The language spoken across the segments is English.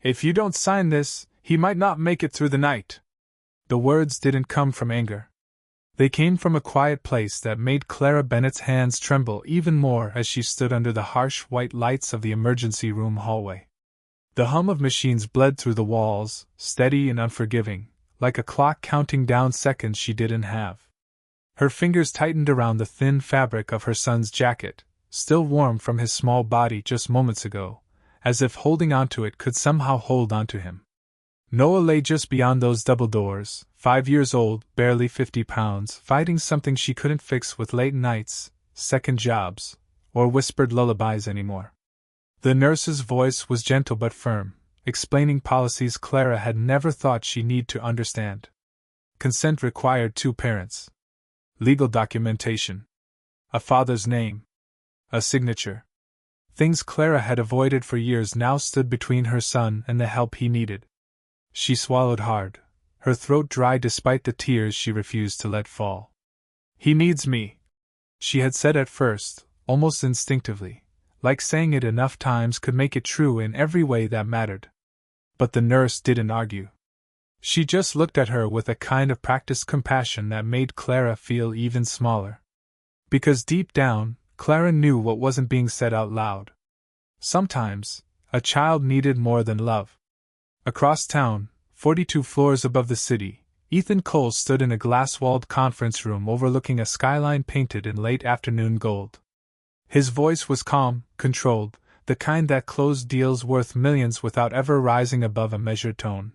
If you don't sign this, he might not make it through the night. The words didn't come from anger. They came from a quiet place that made Clara Bennett's hands tremble even more as she stood under the harsh white lights of the emergency room hallway. The hum of machines bled through the walls, steady and unforgiving, like a clock counting down seconds she didn't have. Her fingers tightened around the thin fabric of her son's jacket, still warm from his small body just moments ago, as if holding onto it could somehow hold onto him. Noah lay just beyond those double doors, 5 years old, barely 50 pounds, fighting something she couldn't fix with late nights, second jobs, or whispered lullabies anymore. The nurse's voice was gentle but firm, explaining policies Clara had never thought she'd need to understand. Consent required 2 parents. Legal documentation. A father's name. A signature. Things Clara had avoided for years now stood between her son and the help he needed. She swallowed hard, her throat dry despite the tears she refused to let fall. "He needs me," she had said at first, almost instinctively, like saying it enough times could make it true in every way that mattered. But the nurse didn't argue. She just looked at her with a kind of practiced compassion that made Clara feel even smaller. Because deep down, Clara knew what wasn't being said out loud. Sometimes, a child needed more than love. Across town, 42 floors above the city, Ethan Cole stood in a glass-walled conference room overlooking a skyline painted in late afternoon gold. His voice was calm, controlled, the kind that closed deals worth millions without ever rising above a measured tone.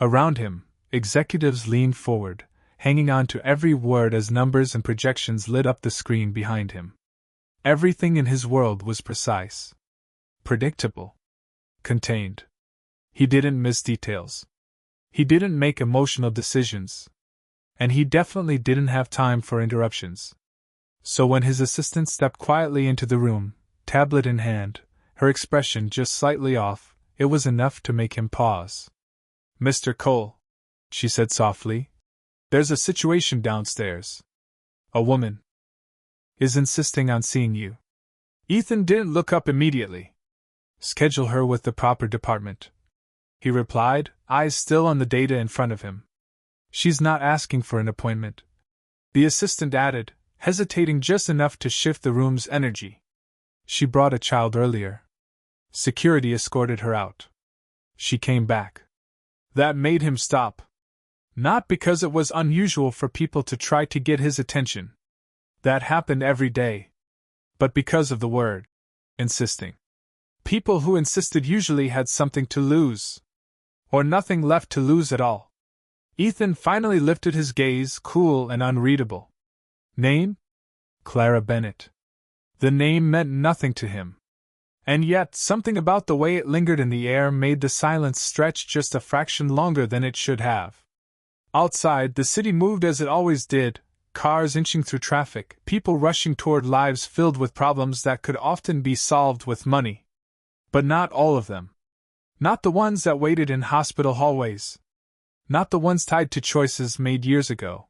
Around him, executives leaned forward, hanging on to every word as numbers and projections lit up the screen behind him. Everything in his world was precise. Predictable. Contained. He didn't miss details. He didn't make emotional decisions. And he definitely didn't have time for interruptions. So when his assistant stepped quietly into the room, tablet in hand, her expression just slightly off, it was enough to make him pause. "Mr. Cole," she said softly, "there's a situation downstairs. A woman is insisting on seeing you." Ethan didn't look up immediately. "Schedule her with the proper department," he replied, eyes still on the data in front of him. "She's not asking for an appointment," the assistant added, hesitating just enough to shift the room's energy. "She brought a child earlier. Security escorted her out. She came back." That made him stop. Not because it was unusual for people to try to get his attention. That happened every day. But because of the word insisting. People who insisted usually had something to lose. Or nothing left to lose at all. Ethan finally lifted his gaze, cool and unreadable. Name? Clara Bennett. The name meant nothing to him. And yet, something about the way it lingered in the air made the silence stretch just a fraction longer than it should have. Outside, the city moved as it always did, cars inching through traffic, people rushing toward lives filled with problems that could often be solved with money. But not all of them. Not the ones that waited in hospital hallways. Not the ones tied to choices made years ago.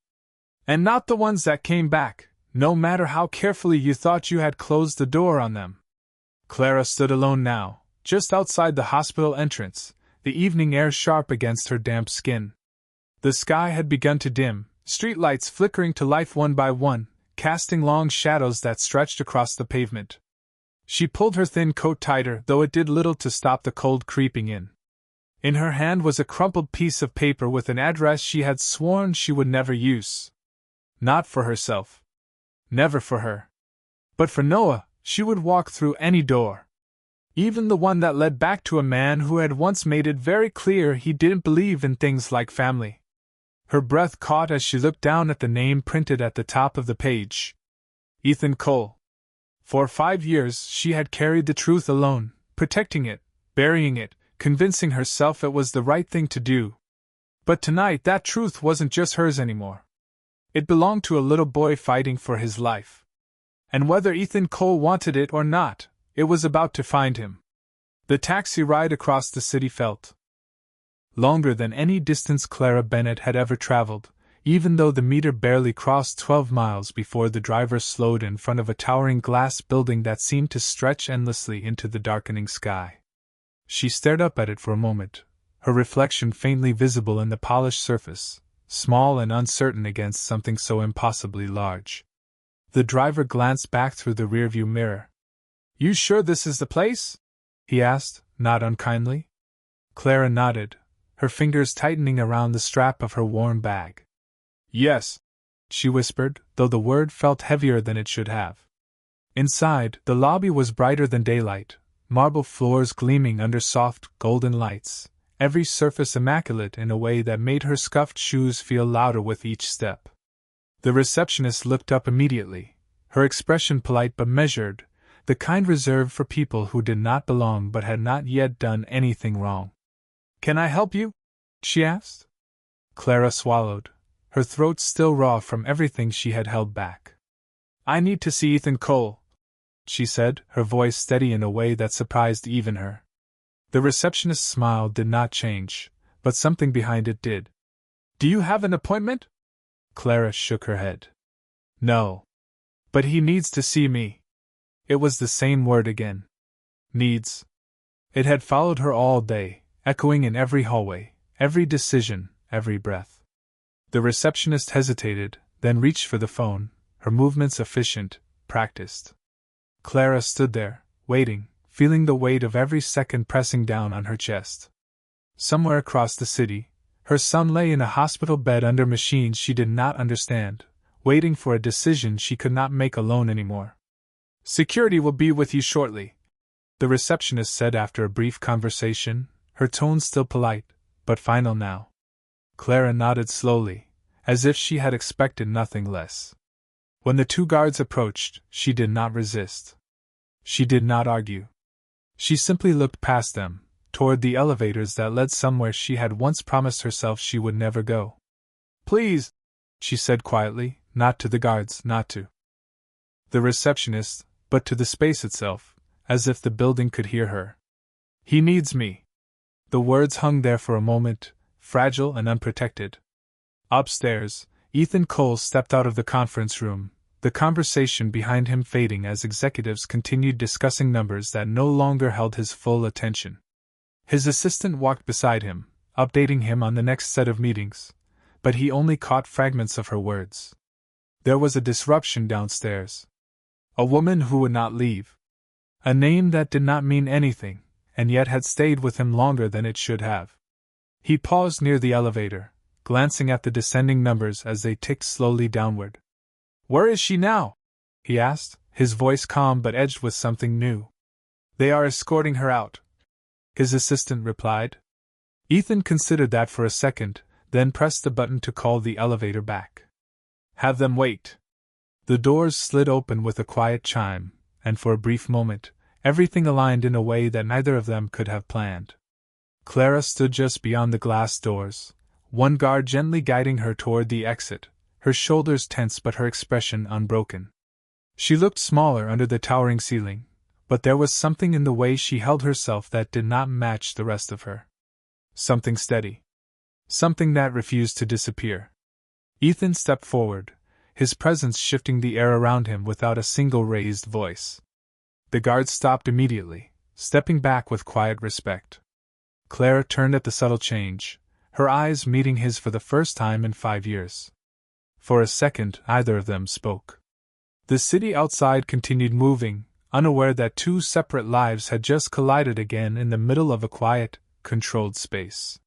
And not the ones that came back, no matter how carefully you thought you had closed the door on them. Clara stood alone now, just outside the hospital entrance, the evening air sharp against her damp skin. The sky had begun to dim, streetlights flickering to life one by one, casting long shadows that stretched across the pavement. She pulled her thin coat tighter, though it did little to stop the cold creeping in. In her hand was a crumpled piece of paper with an address she had sworn she would never use. Not for herself. Never for her. But for Noah, she would walk through any door. Even the one that led back to a man who had once made it very clear he didn't believe in things like family. Her breath caught as she looked down at the name printed at the top of the page. Ethan Cole. For 5 years she had carried the truth alone, protecting it, burying it, convincing herself it was the right thing to do. But tonight that truth wasn't just hers anymore. It belonged to a little boy fighting for his life. And whether Ethan Cole wanted it or not, it was about to find him. The taxi ride across the city felt longer than any distance Clara Bennett had ever traveled, even though the meter barely crossed 12 miles before the driver slowed in front of a towering glass building that seemed to stretch endlessly into the darkening sky. She stared up at it for a moment, her reflection faintly visible in the polished surface, small and uncertain against something so impossibly large. The driver glanced back through the rearview mirror. "You sure this is the place?" he asked, not unkindly. Clara nodded, her fingers tightening around the strap of her warm bag. "Yes," she whispered, though the word felt heavier than it should have. Inside, the lobby was brighter than daylight, marble floors gleaming under soft, golden lights, every surface immaculate in a way that made her scuffed shoes feel louder with each step. The receptionist looked up immediately, her expression polite but measured, the kind reserved for people who did not belong but had not yet done anything wrong. "Can I help you?" she asked. Clara swallowed, her throat still raw from everything she had held back. "I need to see Ethan Cole," she said, her voice steady in a way that surprised even her. The receptionist's smile did not change, but something behind it did. "Do you have an appointment?" Clara shook her head. "No. But he needs to see me." It was the same word again. Needs. It had followed her all day, echoing in every hallway, every decision, every breath. The receptionist hesitated, then reached for the phone, her movements efficient, practiced. Clara stood there, waiting, feeling the weight of every second pressing down on her chest. Somewhere across the city, her son lay in a hospital bed under machines she did not understand, waiting for a decision she could not make alone anymore. "Security will be with you shortly," the receptionist said after a brief conversation, her tone still polite, but final now. Clara nodded slowly, as if she had expected nothing less. When the two guards approached, she did not resist. She did not argue. She simply looked past them, toward the elevators that led somewhere she had once promised herself she would never go. "Please," she said quietly, not to the guards, not to the receptionist, but to the space itself, as if the building could hear her. "He needs me." The words hung there for a moment, fragile and unprotected. Upstairs, Ethan Cole stepped out of the conference room, the conversation behind him fading as executives continued discussing numbers that no longer held his full attention. His assistant walked beside him, updating him on the next set of meetings, but he only caught fragments of her words. There was a disruption downstairs. A woman who would not leave. A name that did not mean anything, and yet had stayed with him longer than it should have. He paused near the elevator, glancing at the descending numbers as they ticked slowly downward. "Where is she now?" he asked, his voice calm but edged with something new. "They are escorting her out," his assistant replied. Ethan considered that for a second, then pressed the button to call the elevator back. "Have them wait." The doors slid open with a quiet chime, and for a brief moment, everything aligned in a way that neither of them could have planned. Clara stood just beyond the glass doors, one guard gently guiding her toward the exit, her shoulders tense but her expression unbroken. She looked smaller under the towering ceiling, but there was something in the way she held herself that did not match the rest of her. Something steady. Something that refused to disappear. Ethan stepped forward, his presence shifting the air around him without a single raised voice. The guard stopped immediately, stepping back with quiet respect. Clara turned at the subtle change, her eyes meeting his for the first time in 5 years. For a second, neither of them spoke. The city outside continued moving, unaware that two separate lives had just collided again in the middle of a quiet, controlled space.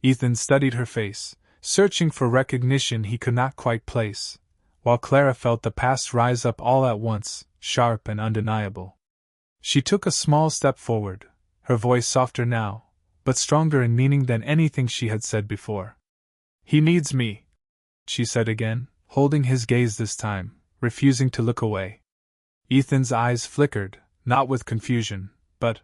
Ethan studied her face, searching for recognition he could not quite place, while Clara felt the past rise up all at once, sharp and undeniable. She took a small step forward, her voice softer now, but stronger in meaning than anything she had said before. "He needs me," she said again, holding his gaze this time, refusing to look away. Ethan's eyes flickered, not with confusion, but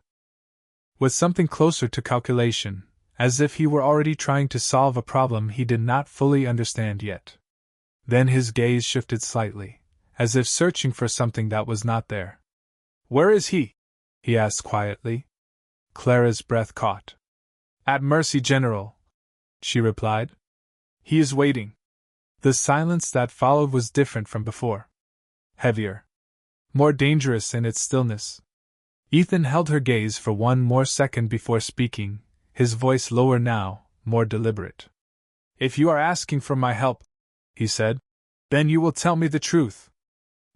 with something closer to calculation, as if he were already trying to solve a problem he did not fully understand yet. Then his gaze shifted slightly, as if searching for something that was not there. "Where is he?" he asked quietly. Clara's breath caught. "At Mercy General," she replied. "He is waiting." The silence that followed was different from before. Heavier. More dangerous in its stillness. Ethan held her gaze for one more second before speaking, his voice lower now, more deliberate. "If you are asking for my help," he said, "then you will tell me the truth."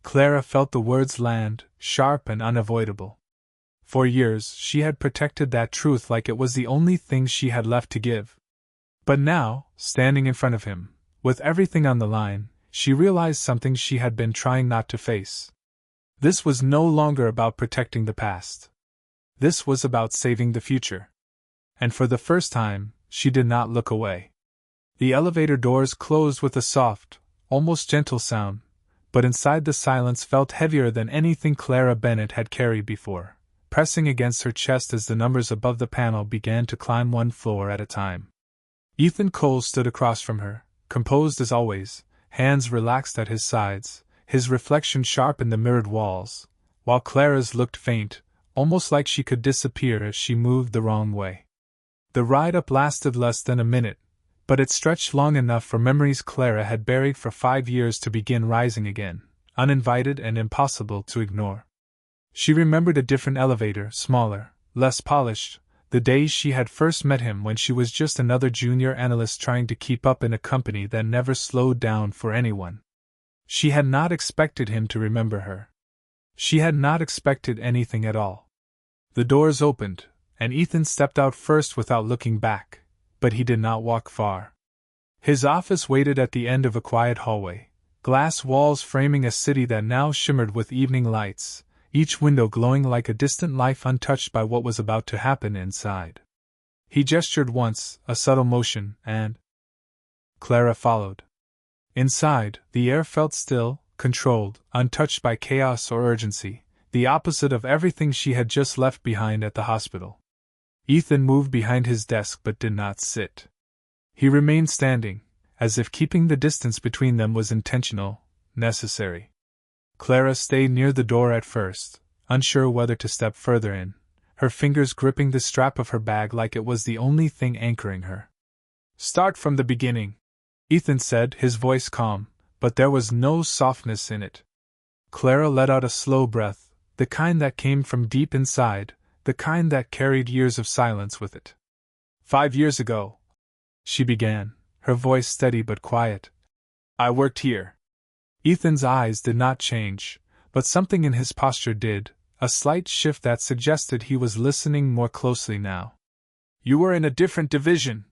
Clara felt the words land, sharp and unavoidable. For years she had protected that truth like it was the only thing she had left to give. But now, standing in front of him, with everything on the line, she realized something she had been trying not to face. This was no longer about protecting the past. This was about saving the future. And for the first time, she did not look away. The elevator doors closed with a soft, almost gentle sound, but inside the silence felt heavier than anything Clara Bennett had carried before, pressing against her chest as the numbers above the panel began to climb one floor at a time. Ethan Cole stood across from her, composed as always, hands relaxed at his sides, his reflection sharp in the mirrored walls, while Clara's looked faint, almost like she could disappear if she moved the wrong way. The ride-up lasted less than a minute, but it stretched long enough for memories Clara had buried for 5 years to begin rising again, uninvited and impossible to ignore. She remembered a different elevator, smaller, less polished, the days she had first met him when she was just another junior analyst trying to keep up in a company that never slowed down for anyone. She had not expected him to remember her. She had not expected anything at all. The doors opened, and Ethan stepped out first without looking back, but he did not walk far. His office waited at the end of a quiet hallway, glass walls framing a city that now shimmered with evening lights, each window glowing like a distant life untouched by what was about to happen inside. He gestured once, a subtle motion, and Clara followed. Inside, the air felt still, controlled, untouched by chaos or urgency, the opposite of everything she had just left behind at the hospital. Ethan moved behind his desk but did not sit. He remained standing, as if keeping the distance between them was intentional, necessary. Clara stayed near the door at first, unsure whether to step further in, her fingers gripping the strap of her bag like it was the only thing anchoring her. "Start from the beginning," Ethan said, his voice calm, but there was no softness in it. Clara let out a slow breath, the kind that came from deep inside, the kind that carried years of silence with it. 5 years ago, she began, her voice steady but quiet, "I worked here." Ethan's eyes did not change, but something in his posture did, a slight shift that suggested he was listening more closely now. "You were in a different division,"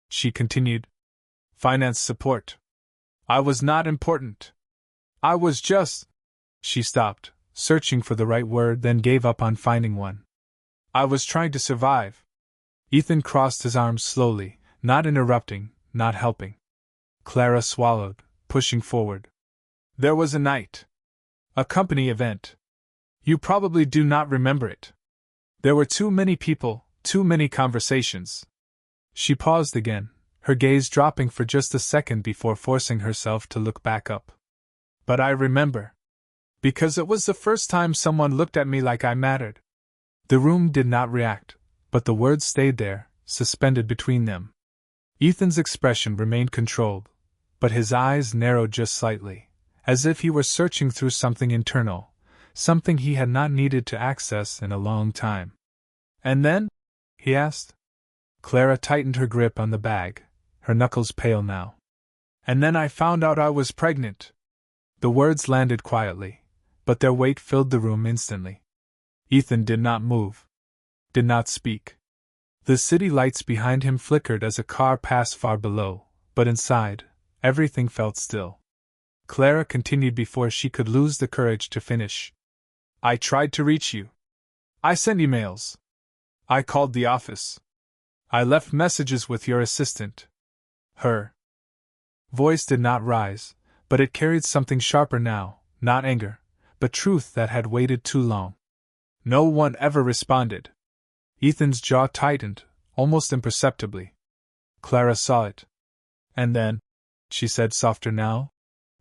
she continued. "Finance support. I was not important. I was just—" She stopped, searching for the right word, then gave up on finding one. "I was trying to survive." Ethan crossed his arms slowly, not interrupting, not helping. Clara swallowed, pushing forward. "There was a night. A company event. You probably do not remember it. There were too many people, too many conversations." She paused again, her gaze dropping for just a second before forcing herself to look back up. "But I remember. Because it was the first time someone looked at me like I mattered." The room did not react, but the words stayed there, suspended between them. Ethan's expression remained controlled, but his eyes narrowed just slightly, as if he were searching through something internal, something he had not needed to access in a long time. "And then?" he asked. Clara tightened her grip on the bag, her knuckles pale now. "And then I found out I was pregnant." The words landed quietly, but their weight filled the room instantly. Ethan did not move, did not speak. The city lights behind him flickered as a car passed far below, but inside, everything felt still. Clara continued before she could lose the courage to finish. "I tried to reach you. I sent emails. I called the office. I left messages with your assistant." Her voice did not rise, but it carried something sharper now, not anger, but truth that had waited too long. "No one ever responded." Ethan's jaw tightened, almost imperceptibly. Clara saw it. "And then," she said softer now,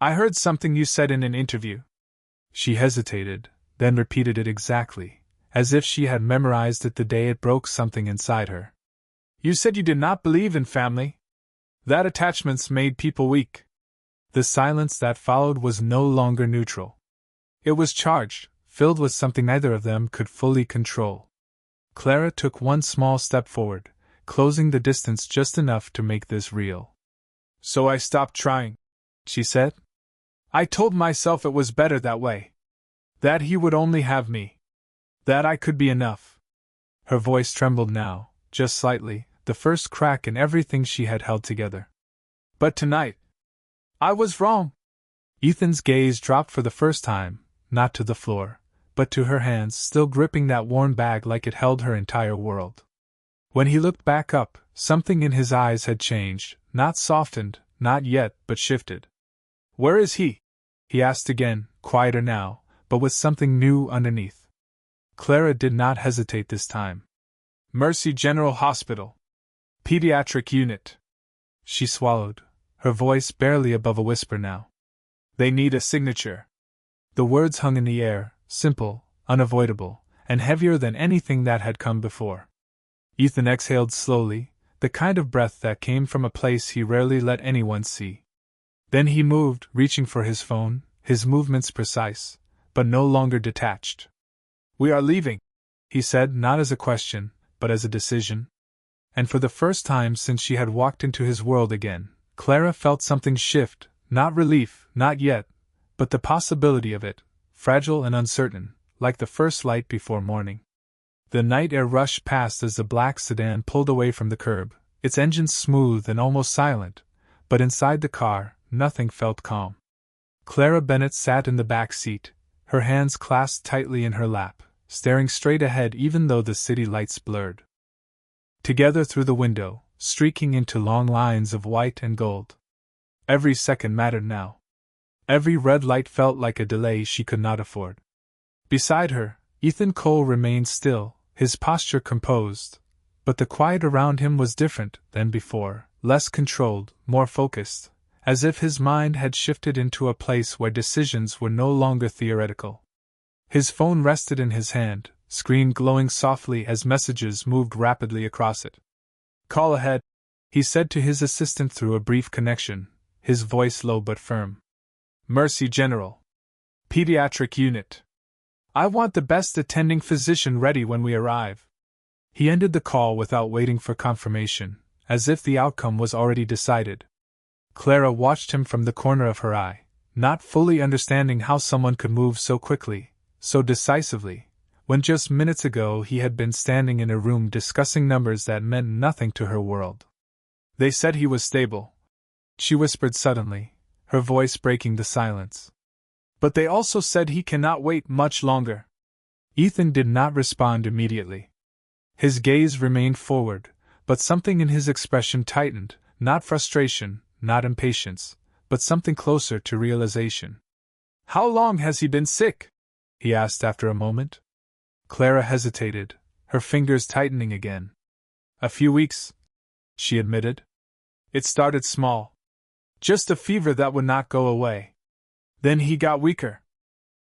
"I heard something you said in an interview." She hesitated, then repeated it exactly, as if she had memorized it the day it broke something inside her. "You said you did not believe in family. That attachments made people weak." The silence that followed was no longer neutral. It was charged, filled with something neither of them could fully control. Clara took one small step forward, closing the distance just enough to make this real. "So I stopped trying," she said. "I told myself it was better that way. That he would only have me. That I could be enough." Her voice trembled now, just slightly, the first crack in everything she had held together. "But tonight, I was wrong." Ethan's gaze dropped for the first time, not to the floor, but to her hands still gripping that worn bag like it held her entire world. When he looked back up, something in his eyes had changed, not softened, not yet, but shifted. "Where is he?" he asked again, quieter now, but with something new underneath. Clara did not hesitate this time. "Mercy General Hospital. Pediatric Unit." She swallowed, her voice barely above a whisper now. "They need a signature." The words hung in the air, simple, unavoidable, and heavier than anything that had come before. Ethan exhaled slowly, the kind of breath that came from a place he rarely let anyone see. Then he moved, reaching for his phone, his movements precise, but no longer detached. "We are leaving," he said, not as a question, but as a decision. And for the first time since she had walked into his world again, Clara felt something shift, not relief, not yet, but the possibility of it, fragile and uncertain, like the first light before morning. The night air rushed past as the black sedan pulled away from the curb, its engines smooth and almost silent, but inside the car, nothing felt calm. Clara Bennett sat in the back seat, her hands clasped tightly in her lap, staring straight ahead even though the city lights blurred together through the window, streaking into long lines of white and gold. Every second mattered now. Every red light felt like a delay she could not afford. Beside her, Ethan Cole remained still, his posture composed, but the quiet around him was different than before, less controlled, more focused, as if his mind had shifted into a place where decisions were no longer theoretical. His phone rested in his hand, screen glowing softly as messages moved rapidly across it. "Call ahead," he said to his assistant through a brief connection, his voice low but firm. "Mercy General. Pediatric Unit. I want the best attending physician ready when we arrive." He ended the call without waiting for confirmation, as if the outcome was already decided. Clara watched him from the corner of her eye, not fully understanding how someone could move so quickly, so decisively, when just minutes ago he had been standing in a room discussing numbers that meant nothing to her world. "They said he was stable," she whispered suddenly, her voice breaking the silence. "But they also said he cannot wait much longer." Ethan did not respond immediately. His gaze remained forward, but something in his expression tightened, not frustration, not impatience, but something closer to realization. "How long has he been sick?" he asked after a moment. Clara hesitated, her fingers tightening again. "A few weeks," she admitted. "It started small. Just a fever that would not go away. Then he got weaker."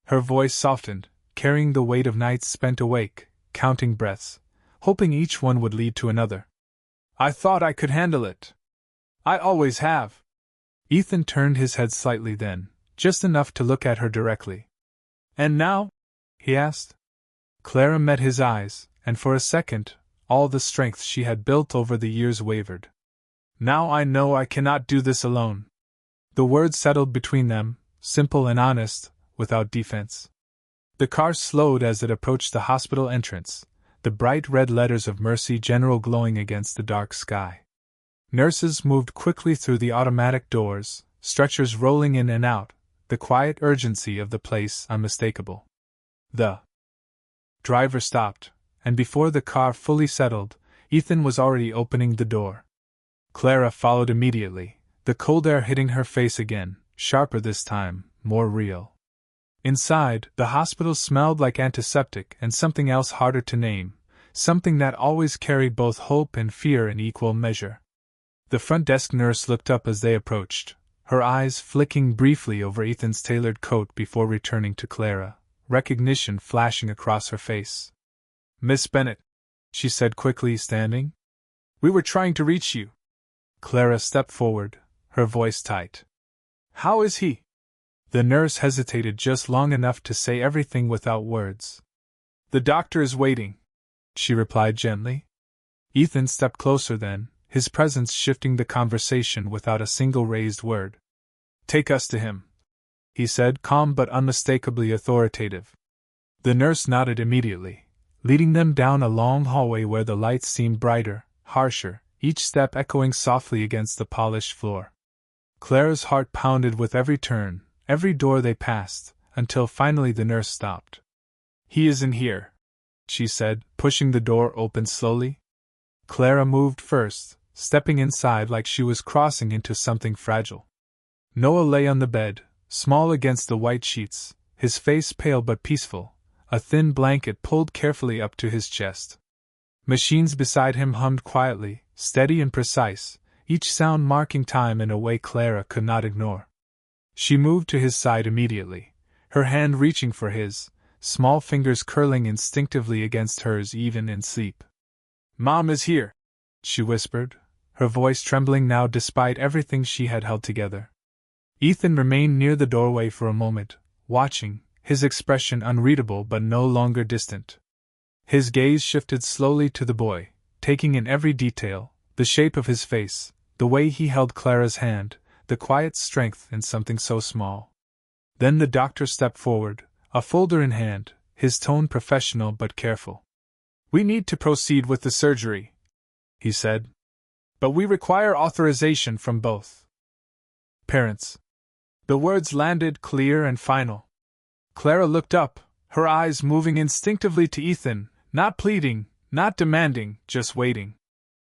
Her voice softened, carrying the weight of nights spent awake, counting breaths, hoping each one would lead to another. "I thought I could handle it. I always have." Ethan turned his head slightly then, just enough to look at her directly. "And now?" he asked. Clara met his eyes, and for a second, all the strength she had built over the years wavered. "Now I know I cannot do this alone." The words settled between them, simple and honest, without defense. The car slowed as it approached the hospital entrance, the bright red letters of Mercy General glowing against the dark sky. Nurses moved quickly through the automatic doors, stretchers rolling in and out, the quiet urgency of the place unmistakable. The driver stopped, and before the car fully settled, Ethan was already opening the door. Clara followed immediately, the cold air hitting her face again, sharper this time, more real. Inside, the hospital smelled like antiseptic and something else harder to name, something that always carried both hope and fear in equal measure. The front desk nurse looked up as they approached, her eyes flicking briefly over Ethan's tailored coat before returning to Clara, recognition flashing across her face. "Miss Bennett," she said quickly, standing. "We were trying to reach you." Clara stepped forward, her voice tight. "How is he?" The nurse hesitated just long enough to say everything without words. "The doctor is waiting," she replied gently. Ethan stepped closer then, his presence shifting the conversation without a single raised word. "Take us to him," he said, calm but unmistakably authoritative. The nurse nodded immediately, leading them down a long hallway where the lights seemed brighter, harsher, each step echoing softly against the polished floor. Clara's heart pounded with every turn, every door they passed, until finally the nurse stopped. "He isn't here," she said, pushing the door open slowly. Clara moved first, stepping inside like she was crossing into something fragile. Noah lay on the bed, small against the white sheets, his face pale but peaceful, a thin blanket pulled carefully up to his chest. Machines beside him hummed quietly, steady and precise, each sound marking time in a way Clara could not ignore. She moved to his side immediately, her hand reaching for his, small fingers curling instinctively against hers even in sleep. "Mom is here," she whispered, her voice trembling now despite everything she had held together. Ethan remained near the doorway for a moment, watching, his expression unreadable but no longer distant. His gaze shifted slowly to the boy, taking in every detail, the shape of his face, the way he held Clara's hand, the quiet strength in something so small. Then the doctor stepped forward, a folder in hand, his tone professional but careful. "We need to proceed with the surgery," he said. "But we require authorization from both parents." The words landed clear and final. Clara looked up, her eyes moving instinctively to Ethan, not pleading, not demanding, just waiting.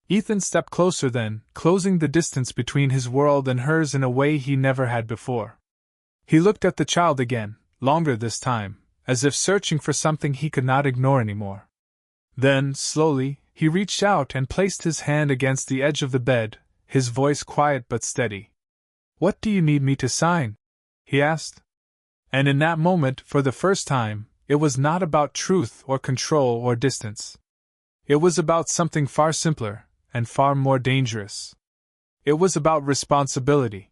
Ethan stepped closer then, closing the distance between his world and hers in a way he never had before. He looked at the child again, longer this time, as if searching for something he could not ignore anymore. Then, slowly, he reached out and placed his hand against the edge of the bed, his voice quiet but steady. "What do you need me to sign?" he asked. And in that moment, for the first time, it was not about truth or control or distance. It was about something far simpler, and far more dangerous. It was about responsibility.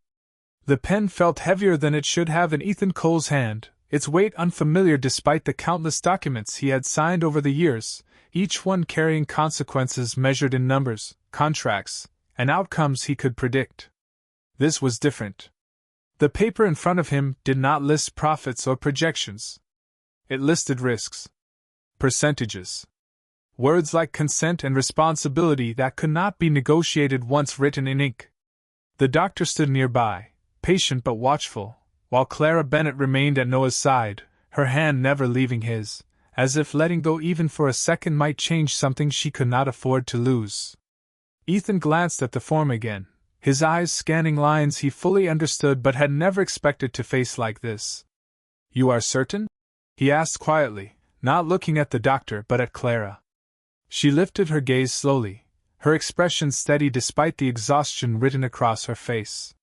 The pen felt heavier than it should have in Ethan Cole's hand, its weight unfamiliar despite the countless documents he had signed over the years, each one carrying consequences measured in numbers, contracts, and outcomes he could predict. This was different. The paper in front of him did not list profits or projections. It listed risks. Percentages. Words like consent and responsibility that could not be negotiated once written in ink. The doctor stood nearby, patient but watchful, while Clara Bennett remained at Noah's side, her hand never leaving his, as if letting go even for a second might change something she could not afford to lose. Ethan glanced at the form again, his eyes scanning lines he fully understood but had never expected to face like this. "You are certain?" he asked quietly, not looking at the doctor but at Clara. She lifted her gaze slowly, her expression steady despite the exhaustion written across her face.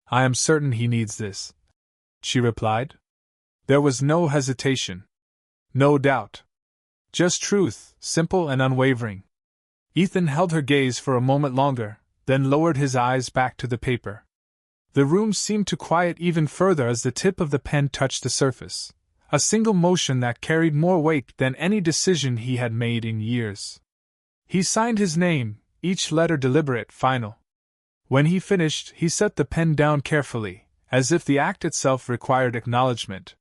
"I am certain he needs this," she replied. There was no hesitation. No doubt. Just truth, simple and unwavering. Ethan held her gaze for a moment longer, then lowered his eyes back to the paper. The room seemed to quiet even further as the tip of the pen touched the surface, a single motion that carried more weight than any decision he had made in years. He signed his name, each letter deliberate, final. When he finished, he set the pen down carefully, as if the act itself required acknowledgement.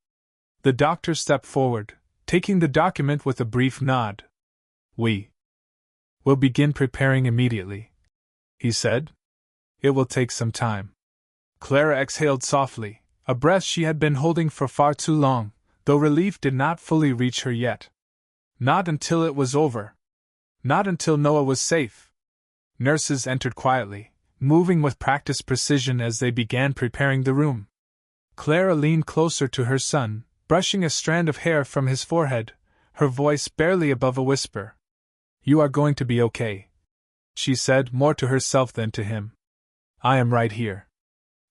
The doctor stepped forward, taking the document with a brief nod. "We will begin preparing immediately," he said. "It will take some time." Clara exhaled softly, a breath she had been holding for far too long, though relief did not fully reach her yet. Not until it was over. Not until Noah was safe. Nurses entered quietly, moving with practiced precision as they began preparing the room. Clara leaned closer to her son, brushing a strand of hair from his forehead, her voice barely above a whisper. "You are going to be okay," she said, more to herself than to him. "I am right here."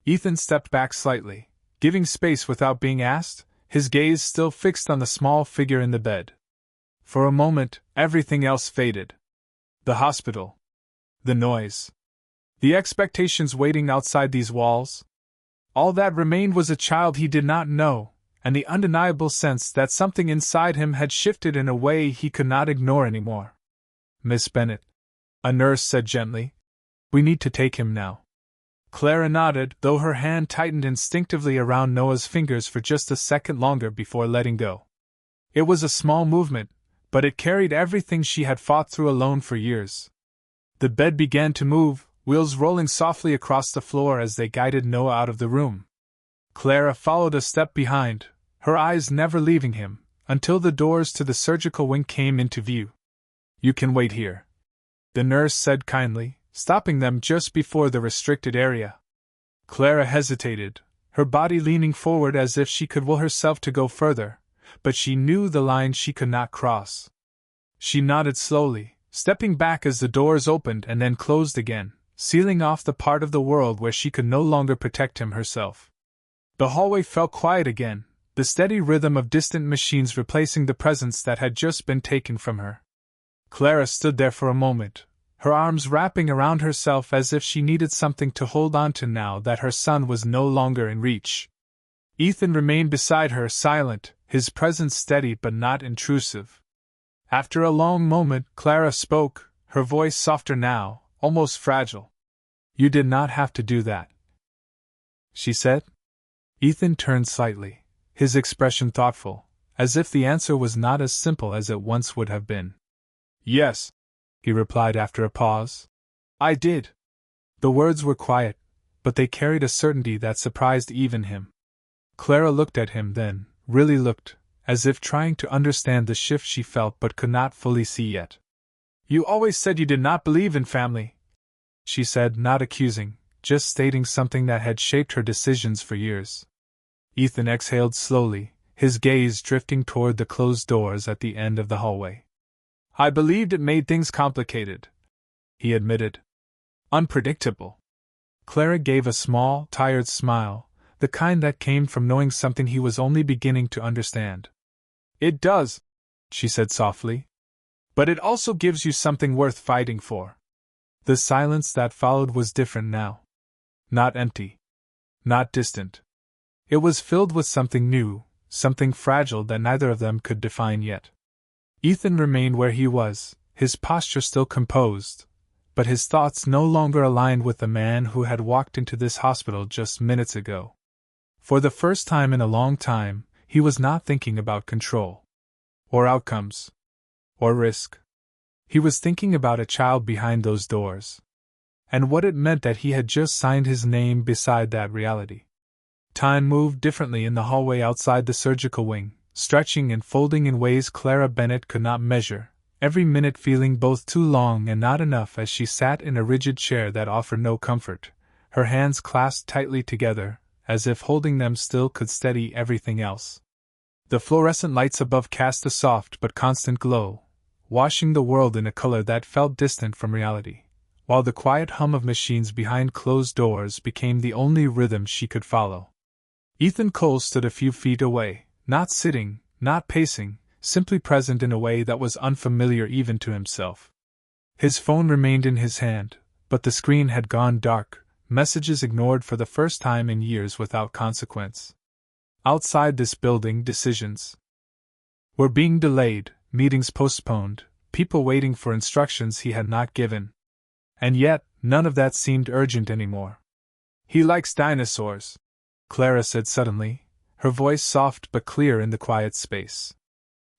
Ethan stepped back slightly, giving space without being asked, his gaze still fixed on the small figure in the bed. For a moment, everything else faded. The hospital. The noise. The expectations waiting outside these walls. All that remained was a child he did not know, and the undeniable sense that something inside him had shifted in a way he could not ignore anymore. "Miss Bennet," a nurse said gently, "we need to take him now." Clara nodded, though her hand tightened instinctively around Noah's fingers for just a second longer before letting go. It was a small movement, but it carried everything she had fought through alone for years. The bed began to move, wheels rolling softly across the floor as they guided Noah out of the room. Clara followed a step behind, her eyes never leaving him, until the doors to the surgical wing came into view. "You can wait here," the nurse said kindly, stopping them just before the restricted area. Clara hesitated, her body leaning forward as if she could will herself to go further, but she knew the line she could not cross. She nodded slowly, stepping back as the doors opened and then closed again, sealing off the part of the world where she could no longer protect him herself. The hallway felt quiet again, the steady rhythm of distant machines replacing the presence that had just been taken from her. Clara stood there for a moment, her arms wrapping around herself as if she needed something to hold on to now that her son was no longer in reach. Ethan remained beside her, silent, his presence steady but not intrusive. After a long moment, Clara spoke, her voice softer now, almost fragile. "You did not have to do that," she said. Ethan turned slightly, his expression thoughtful, as if the answer was not as simple as it once would have been. "Yes," he replied after a pause. "I did." The words were quiet, but they carried a certainty that surprised even him. Clara looked at him then, really looked, as if trying to understand the shift she felt but could not fully see yet. "You always said you did not believe in family," she said, not accusing, just stating something that had shaped her decisions for years. Ethan exhaled slowly, his gaze drifting toward the closed doors at the end of the hallway. "I believed it made things complicated," he admitted. "Unpredictable." Clara gave a small, tired smile, the kind that came from knowing something he was only beginning to understand. "It does," she said softly. "But it also gives you something worth fighting for." The silence that followed was different now. Not empty. Not distant. It was filled with something new, something fragile that neither of them could define yet. Ethan remained where he was, his posture still composed, but his thoughts no longer aligned with the man who had walked into this hospital just minutes ago. For the first time in a long time, he was not thinking about control, or outcomes, or risk. He was thinking about a child behind those doors, and what it meant that he had just signed his name beside that reality. Time moved differently in the hallway outside the surgical wing, stretching and folding in ways Clara Bennett could not measure, every minute feeling both too long and not enough as she sat in a rigid chair that offered no comfort, her hands clasped tightly together, as if holding them still could steady everything else. The fluorescent lights above cast a soft but constant glow, washing the world in a color that felt distant from reality, while the quiet hum of machines behind closed doors became the only rhythm she could follow. Ethan Cole stood a few feet away, not sitting, not pacing, simply present in a way that was unfamiliar even to himself. His phone remained in his hand, but the screen had gone dark, messages ignored for the first time in years without consequence. Outside this building, decisions were being delayed, meetings postponed, people waiting for instructions he had not given. And yet, none of that seemed urgent anymore. "He likes dinosaurs," Clara said suddenly, her voice soft but clear in the quiet space.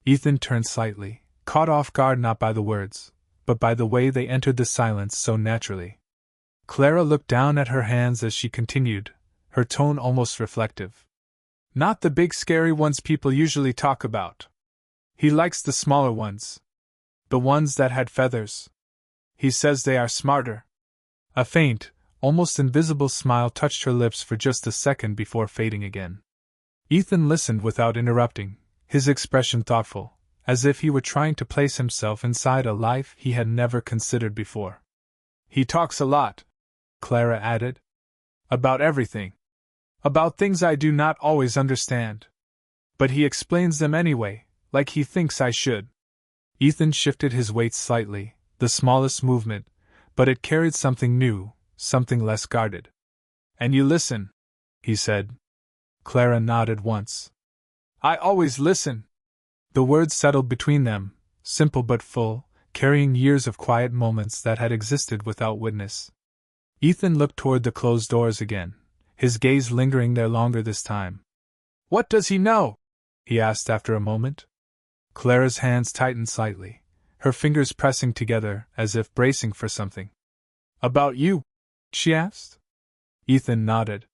Ethan turned slightly, caught off guard not by the words, but by the way they entered the silence so naturally. Clara looked down at her hands as she continued, her tone almost reflective. "Not the big scary ones people usually talk about. He likes the smaller ones. The ones that had feathers. He says they are smarter." A faint, almost invisible smile touched her lips for just a second before fading again. Ethan listened without interrupting, his expression thoughtful, as if he were trying to place himself inside a life he had never considered before. "He talks a lot," Clara added. "About everything. About things I do not always understand. But he explains them anyway, like he thinks I should." Ethan shifted his weight slightly, the smallest movement, but it carried something new, something less guarded. "And you listen," he said. Clara nodded once. I always listen. The words settled between them, simple but full, carrying years of quiet moments that had existed without witness. Ethan looked toward the closed doors again, his gaze lingering there longer this time. What does he know? He asked after a moment. Clara's hands tightened slightly, her fingers pressing together as if bracing for something. About you? She asked. Ethan nodded.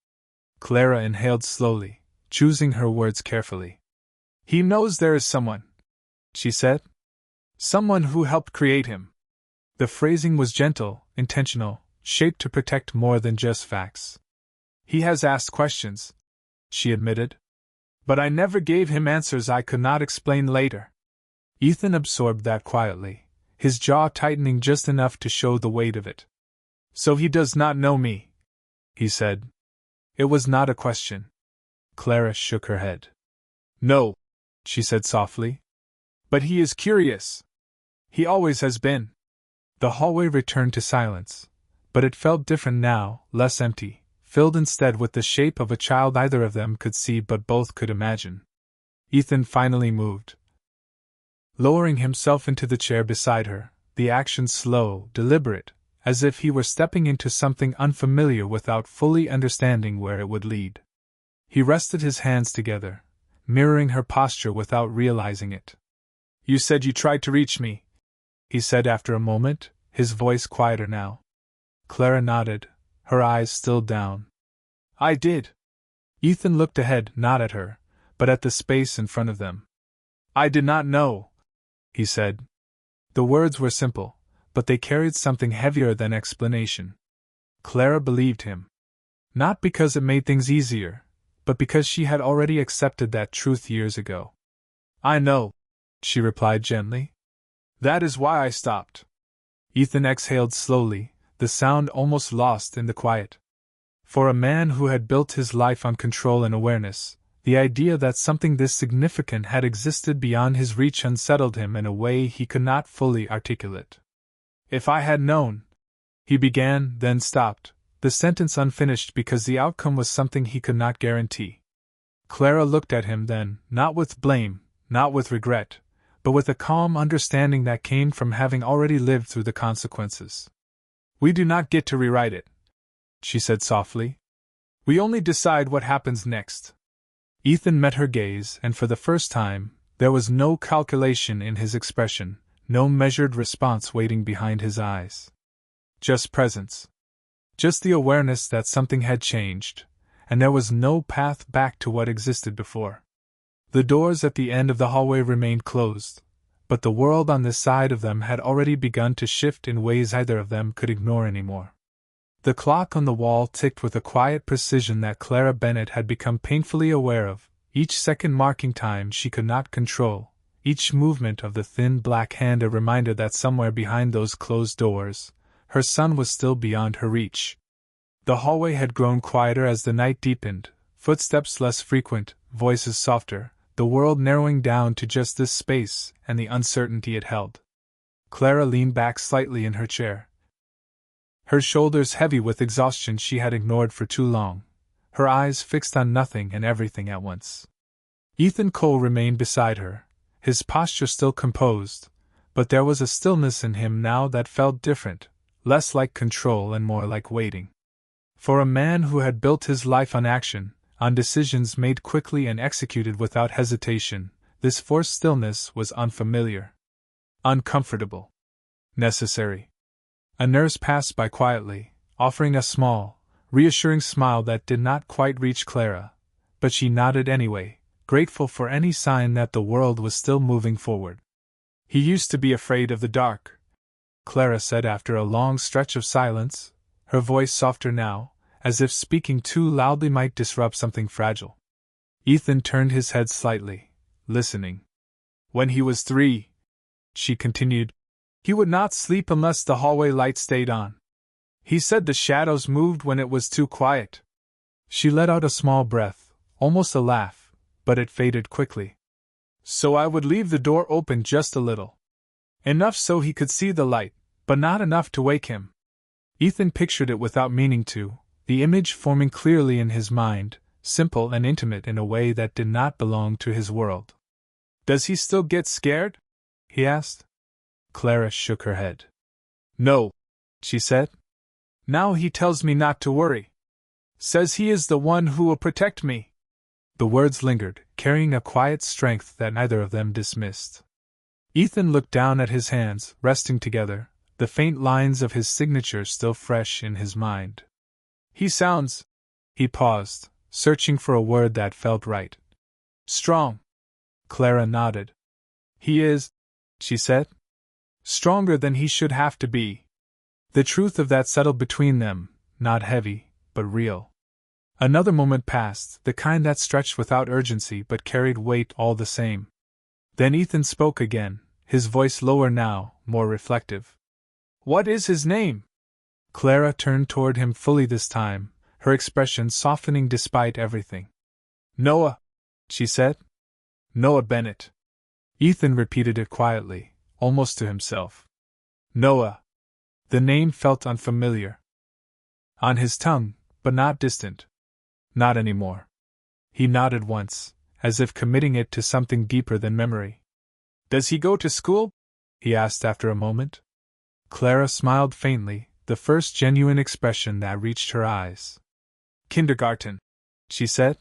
Clara inhaled slowly, choosing her words carefully. He knows there is someone, she said. Someone who helped create him. The phrasing was gentle, intentional, shaped to protect more than just facts. He has asked questions, she admitted. But I never gave him answers I could not explain later. Ethan absorbed that quietly, his jaw tightening just enough to show the weight of it. So he does not know me, he said. It was not a question. Clara shook her head. No, she said softly. But he is curious. He always has been. The hallway returned to silence, but it felt different now, less empty, filled instead with the shape of a child either of them could see but both could imagine. Ethan finally moved, lowering himself into the chair beside her, the action slow, deliberate, as if he were stepping into something unfamiliar without fully understanding where it would lead. He rested his hands together, mirroring her posture without realizing it. You said you tried to reach me, he said after a moment, his voice quieter now. Clara nodded, her eyes still down. I did. Ethan looked ahead, not at her, but at the space in front of them. I did not know, he said. The words were simple, but they carried something heavier than explanation. Clara believed him. Not because it made things easier, but because she had already accepted that truth years ago. I know, she replied gently. That is why I stopped. Ethan exhaled slowly, the sound almost lost in the quiet. For a man who had built his life on control and awareness, the idea that something this significant had existed beyond his reach unsettled him in a way he could not fully articulate. If I had known, he began, then stopped, the sentence unfinished because the outcome was something he could not guarantee. Clara looked at him then, not with blame, not with regret, but with a calm understanding that came from having already lived through the consequences. We do not get to rewrite it, she said softly. We only decide what happens next. Ethan met her gaze, and for the first time, there was no calculation in his expression, no measured response waiting behind his eyes. Just presence. Just the awareness that something had changed, and there was no path back to what existed before. The doors at the end of the hallway remained closed, but the world on this side of them had already begun to shift in ways either of them could ignore anymore. The clock on the wall ticked with a quiet precision that Clara Bennett had become painfully aware of, each second marking time she could not control, each movement of the thin black hand a reminder that somewhere behind those closed doors, her son was still beyond her reach. The hallway had grown quieter as the night deepened, footsteps less frequent, voices softer, the world narrowing down to just this space and the uncertainty it held. Clara leaned back slightly in her chair, her shoulders heavy with exhaustion she had ignored for too long, her eyes fixed on nothing and everything at once. Ethan Cole remained beside her, his posture still composed, but there was a stillness in him now that felt different, less like control and more like waiting. For a man who had built his life on action, on decisions made quickly and executed without hesitation, this forced stillness was unfamiliar. Uncomfortable. Necessary. A nurse passed by quietly, offering a small, reassuring smile that did not quite reach Clara, but she nodded anyway, grateful for any sign that the world was still moving forward. He used to be afraid of the dark, Clara said after a long stretch of silence, her voice softer now, as if speaking too loudly might disrupt something fragile. Ethan turned his head slightly, listening. When he was 3, she continued, he would not sleep unless the hallway light stayed on. He said the shadows moved when it was too quiet. She let out a small breath, almost a laugh, but it faded quickly. So I would leave the door open just a little. Enough so he could see the light, but not enough to wake him. Ethan pictured it without meaning to, the image forming clearly in his mind, simple and intimate in a way that did not belong to his world. "Does he still get scared?" he asked. Clara shook her head. "No," she said. "Now he tells me not to worry. Says he is the one who will protect me." The words lingered, carrying a quiet strength that neither of them dismissed. Ethan looked down at his hands, resting together, the faint lines of his signature still fresh in his mind. "He sounds—" He paused, searching for a word that felt right. "Strong." Clara nodded. "He is," she said. "Stronger than he should have to be." The truth of that settled between them, not heavy, but real. Another moment passed, the kind that stretched without urgency but carried weight all the same. Then Ethan spoke again, his voice lower now, more reflective. "What is his name?" Clara turned toward him fully this time, her expression softening despite everything. "Noah," she said. "Noah Bennett." Ethan repeated it quietly, almost to himself. Noah. The name felt unfamiliar. On his tongue, but not distant. Not anymore. He nodded once, as if committing it to something deeper than memory. "Does he go to school?" he asked after a moment. Clara smiled faintly, the first genuine expression that reached her eyes. "Kindergarten," she said.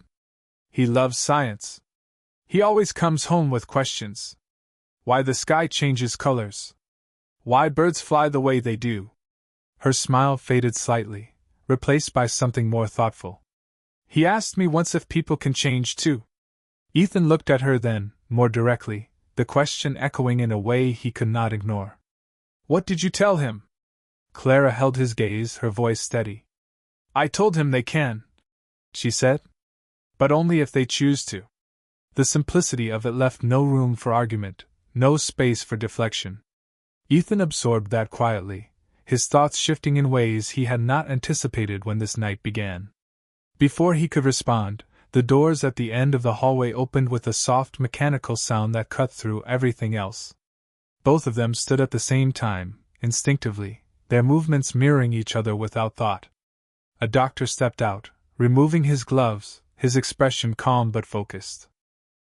"He loves science. He always comes home with questions. Why the sky changes colors. Why birds fly the way they do." Her smile faded slightly, replaced by something more thoughtful. "He asked me once if people can change too." Ethan looked at her then, more directly, the question echoing in a way he could not ignore. "What did you tell him?" Clara held his gaze, her voice steady. "I told him they can," she said. "But only if they choose to." The simplicity of it left no room for argument, no space for deflection. Ethan absorbed that quietly, his thoughts shifting in ways he had not anticipated when this night began. Before he could respond, the doors at the end of the hallway opened with a soft mechanical sound that cut through everything else. Both of them stood at the same time, instinctively, their movements mirroring each other without thought. A doctor stepped out, removing his gloves, his expression calm but focused.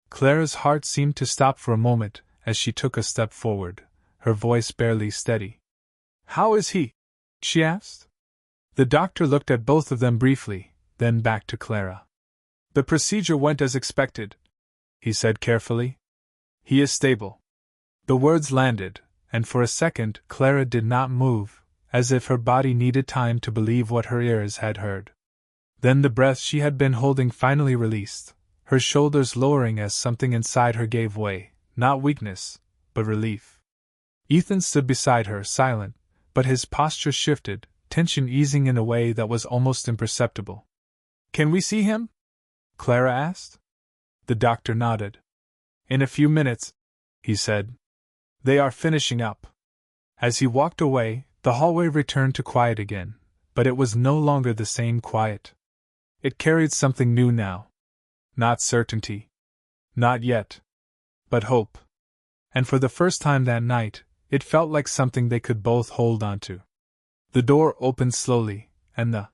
Clara's heart seemed to stop for a moment as she took a step forward, her voice barely steady. "How is he?" she asked. The doctor looked at both of them briefly, then back to Clara. "The procedure went as expected," he said carefully. "He is stable." The words landed, and for a second Clara did not move, as if her body needed time to believe what her ears had heard. Then the breath she had been holding finally released, her shoulders lowering as something inside her gave way, not weakness, but relief. Ethan stood beside her, silent, but his posture shifted, tension easing in a way that was almost imperceptible. "Can we see him?" Clara asked. The doctor nodded. "In a few minutes," he said. "They are finishing up." As he walked away, the hallway returned to quiet again, but it was no longer the same quiet. It carried something new now. Not certainty. Not yet. But hope. And for the first time that night, it felt like something they could both hold onto. The door opened slowly, and the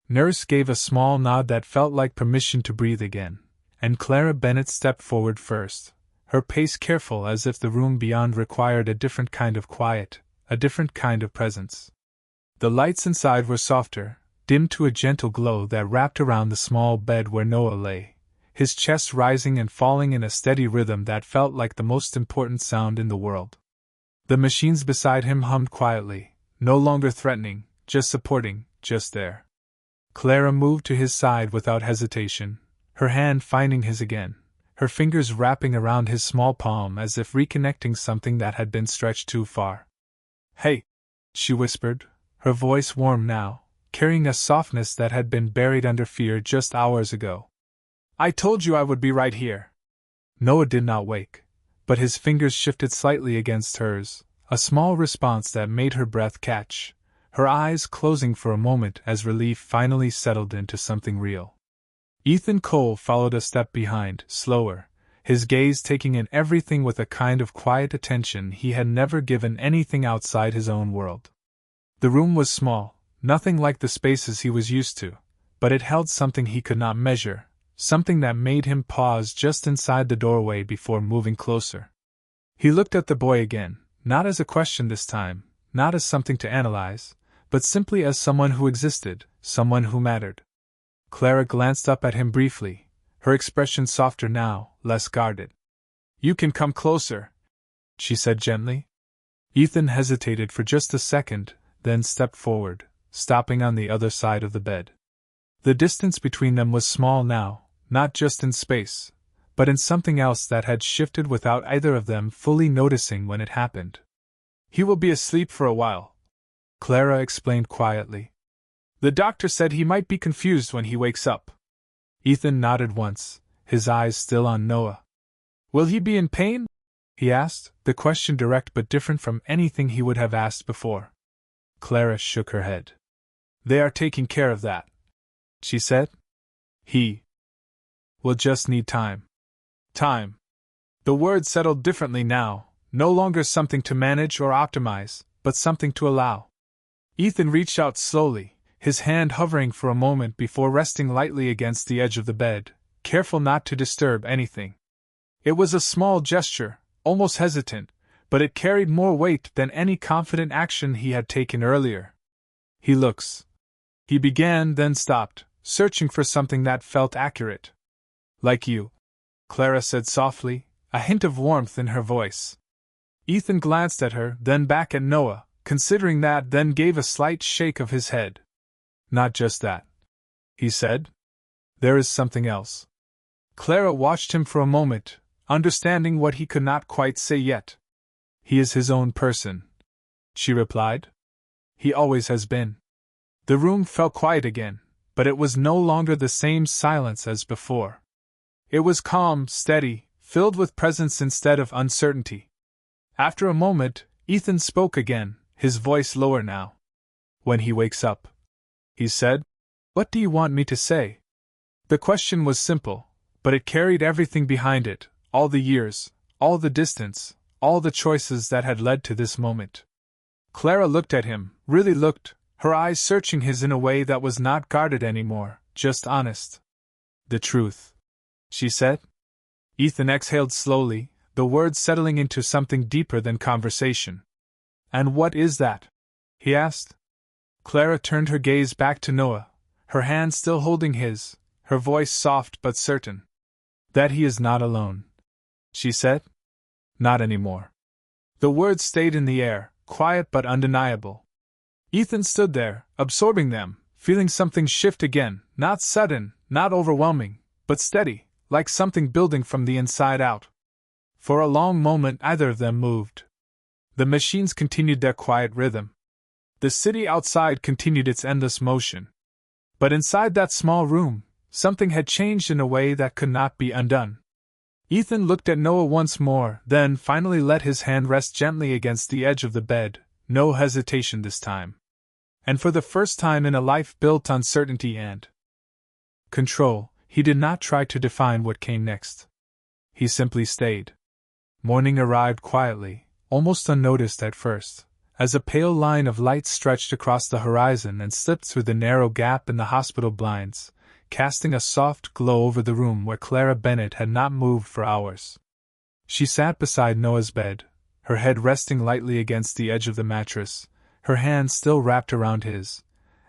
nurse gave a small nod that felt like permission to breathe again, and Clara Bennett stepped forward first, her pace careful as if the room beyond required a different kind of quiet, a different kind of presence. The lights inside were softer, dimmed to a gentle glow that wrapped around the small bed where Noah lay, his chest rising and falling in a steady rhythm that felt like the most important sound in the world. The machines beside him hummed quietly, no longer threatening, just supporting, just there. Clara moved to his side without hesitation, her hand finding his again, her fingers wrapping around his small palm as if reconnecting something that had been stretched too far. "Hey," she whispered, her voice warm now, carrying a softness that had been buried under fear just hours ago. "I told you I would be right here." Noah did not wake, but his fingers shifted slightly against hers, a small response that made her breath catch, her eyes closing for a moment as relief finally settled into something real. Ethan Cole followed a step behind, slower, his gaze taking in everything with a kind of quiet attention he had never given anything outside his own world. The room was small, nothing like the spaces he was used to, but it held something he could not measure, something that made him pause just inside the doorway before moving closer. He looked at the boy again, not as a question this time, not as something to analyze, but simply as someone who existed, someone who mattered. Clara glanced up at him briefly, her expression softer now, less guarded. "You can come closer," she said gently. Ethan hesitated for just a second, then stepped forward, stopping on the other side of the bed. The distance between them was small now, not just in space, but in something else that had shifted without either of them fully noticing when it happened. "He will be asleep for a while," Clara explained quietly. "The doctor said he might be confused when he wakes up." Ethan nodded once, his eyes still on Noah. "Will he be in pain?" he asked, the question direct but different from anything he would have asked before. Clara shook her head. "They are taking care of that," she said. "He will just need time." Time. The word settled differently now, no longer something to manage or optimize, but something to allow. Ethan reached out slowly, his hand hovering for a moment before resting lightly against the edge of the bed, careful not to disturb anything. It was a small gesture, almost hesitant, but it carried more weight than any confident action he had taken earlier. "He looks," he began, then stopped, searching for something that felt accurate. "Like you," Clara said softly, a hint of warmth in her voice. Ethan glanced at her, then back at Noah, considering that, then gave a slight shake of his head. "Not just that," he said. "There is something else." Clara watched him for a moment, understanding what he could not quite say yet. "He is his own person," she replied. "He always has been." The room fell quiet again, but it was no longer the same silence as before. It was calm, steady, filled with presence instead of uncertainty. After a moment, Ethan spoke again, his voice lower now. "When he wakes up," he said, "what do you want me to say?" The question was simple, but it carried everything behind it, all the years, all the distance, all the choices that had led to this moment. Clara looked at him, really looked, her eyes searching his in a way that was not guarded anymore, just honest. "The truth," she said. Ethan exhaled slowly, the words settling into something deeper than conversation. "And what is that?" he asked. Clara turned her gaze back to Noah, her hand still holding his, her voice soft but certain. "That he is not alone," she said. "Not anymore." The words stayed in the air, quiet but undeniable. Ethan stood there, absorbing them, feeling something shift again, not sudden, not overwhelming, but steady, like something building from the inside out. For a long moment neither of them moved. The machines continued their quiet rhythm. The city outside continued its endless motion. But inside that small room, something had changed in a way that could not be undone. Ethan looked at Noah once more, then finally let his hand rest gently against the edge of the bed, no hesitation this time. And for the first time in a life built on certainty and control, he did not try to define what came next. He simply stayed. Morning arrived quietly, almost unnoticed at first, as a pale line of light stretched across the horizon and slipped through the narrow gap in the hospital blinds, casting a soft glow over the room where Clara Bennett had not moved for hours. She sat beside Noah's bed, her head resting lightly against the edge of the mattress, her hand still wrapped around his,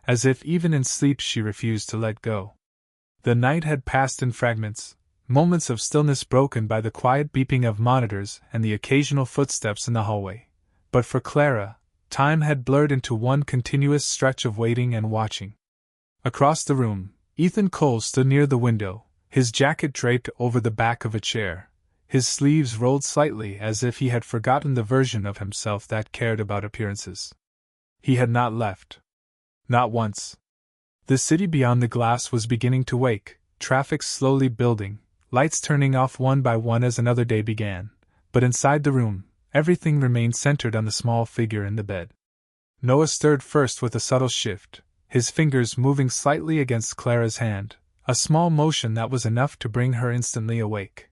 as if even in sleep she refused to let go. The night had passed in fragments, moments of stillness broken by the quiet beeping of monitors and the occasional footsteps in the hallway. But for Clara, time had blurred into one continuous stretch of waiting and watching. Across the room, Ethan Cole stood near the window, his jacket draped over the back of a chair, his sleeves rolled slightly as if he had forgotten the version of himself that cared about appearances. He had not left. Not once. The city beyond the glass was beginning to wake, traffic slowly building, lights turning off one by one as another day began, but inside the room, everything remained centered on the small figure in the bed. Noah stirred first with a subtle shift, his fingers moving slightly against Clara's hand, a small motion that was enough to bring her instantly awake.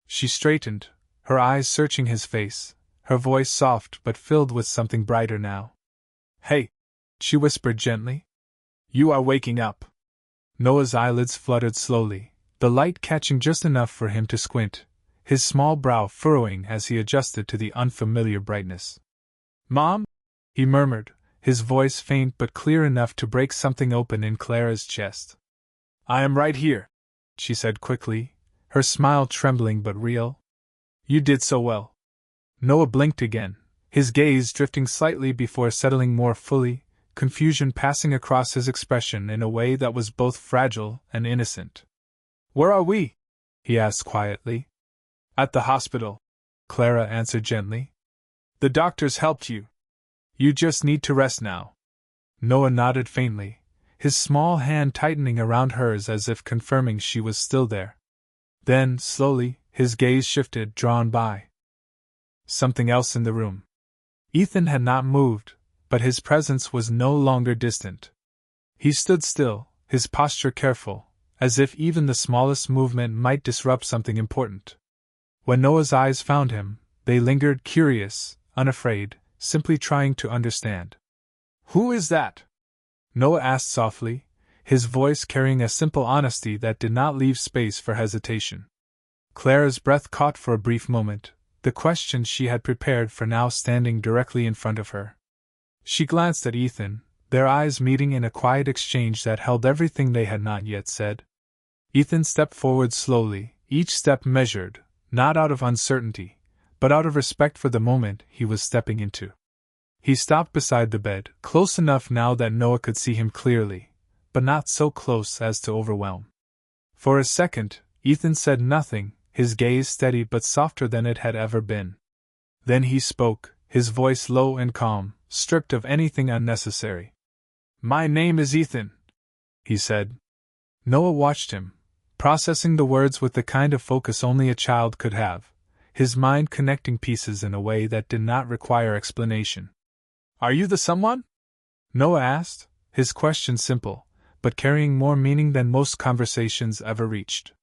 She straightened, her eyes searching his face, her voice soft but filled with something brighter now. "Hey," she whispered gently. "You are waking up." Noah's eyelids fluttered slowly, the light catching just enough for him to squint, his small brow furrowing as he adjusted to the unfamiliar brightness. "Mom?" he murmured, his voice faint but clear enough to break something open in Clara's chest. "I am right here," she said quickly, her smile trembling but real. "You did so well." Noah blinked again, his gaze drifting slightly before settling more fully, confusion passing across his expression in a way that was both fragile and innocent. "Where are we?" he asked quietly. "At the hospital," Clara answered gently. "The doctors helped you. You just need to rest now." Noah nodded faintly, his small hand tightening around hers as if confirming she was still there. Then, slowly, his gaze shifted, drawn by something else in the room. Ethan had not moved, but his presence was no longer distant. He stood still, his posture careful, as if even the smallest movement might disrupt something important. When Noah's eyes found him, they lingered curious, unafraid, simply trying to understand. "Who is that?" Noah asked softly, his voice carrying a simple honesty that did not leave space for hesitation. Clara's breath caught for a brief moment, the question she had prepared for now standing directly in front of her. She glanced at Ethan, their eyes meeting in a quiet exchange that held everything they had not yet said. Ethan stepped forward slowly, each step measured, not out of uncertainty, but out of respect for the moment he was stepping into. He stopped beside the bed, close enough now that Noah could see him clearly, but not so close as to overwhelm. For a second, Ethan said nothing, his gaze steady but softer than it had ever been. Then he spoke, his voice low and calm, stripped of anything unnecessary. "My name is Ethan," he said. Noah watched him, processing the words with the kind of focus only a child could have, his mind connecting pieces in a way that did not require explanation. "Are you the someone?" Noah asked, his question simple, but carrying more meaning than most conversations ever reached.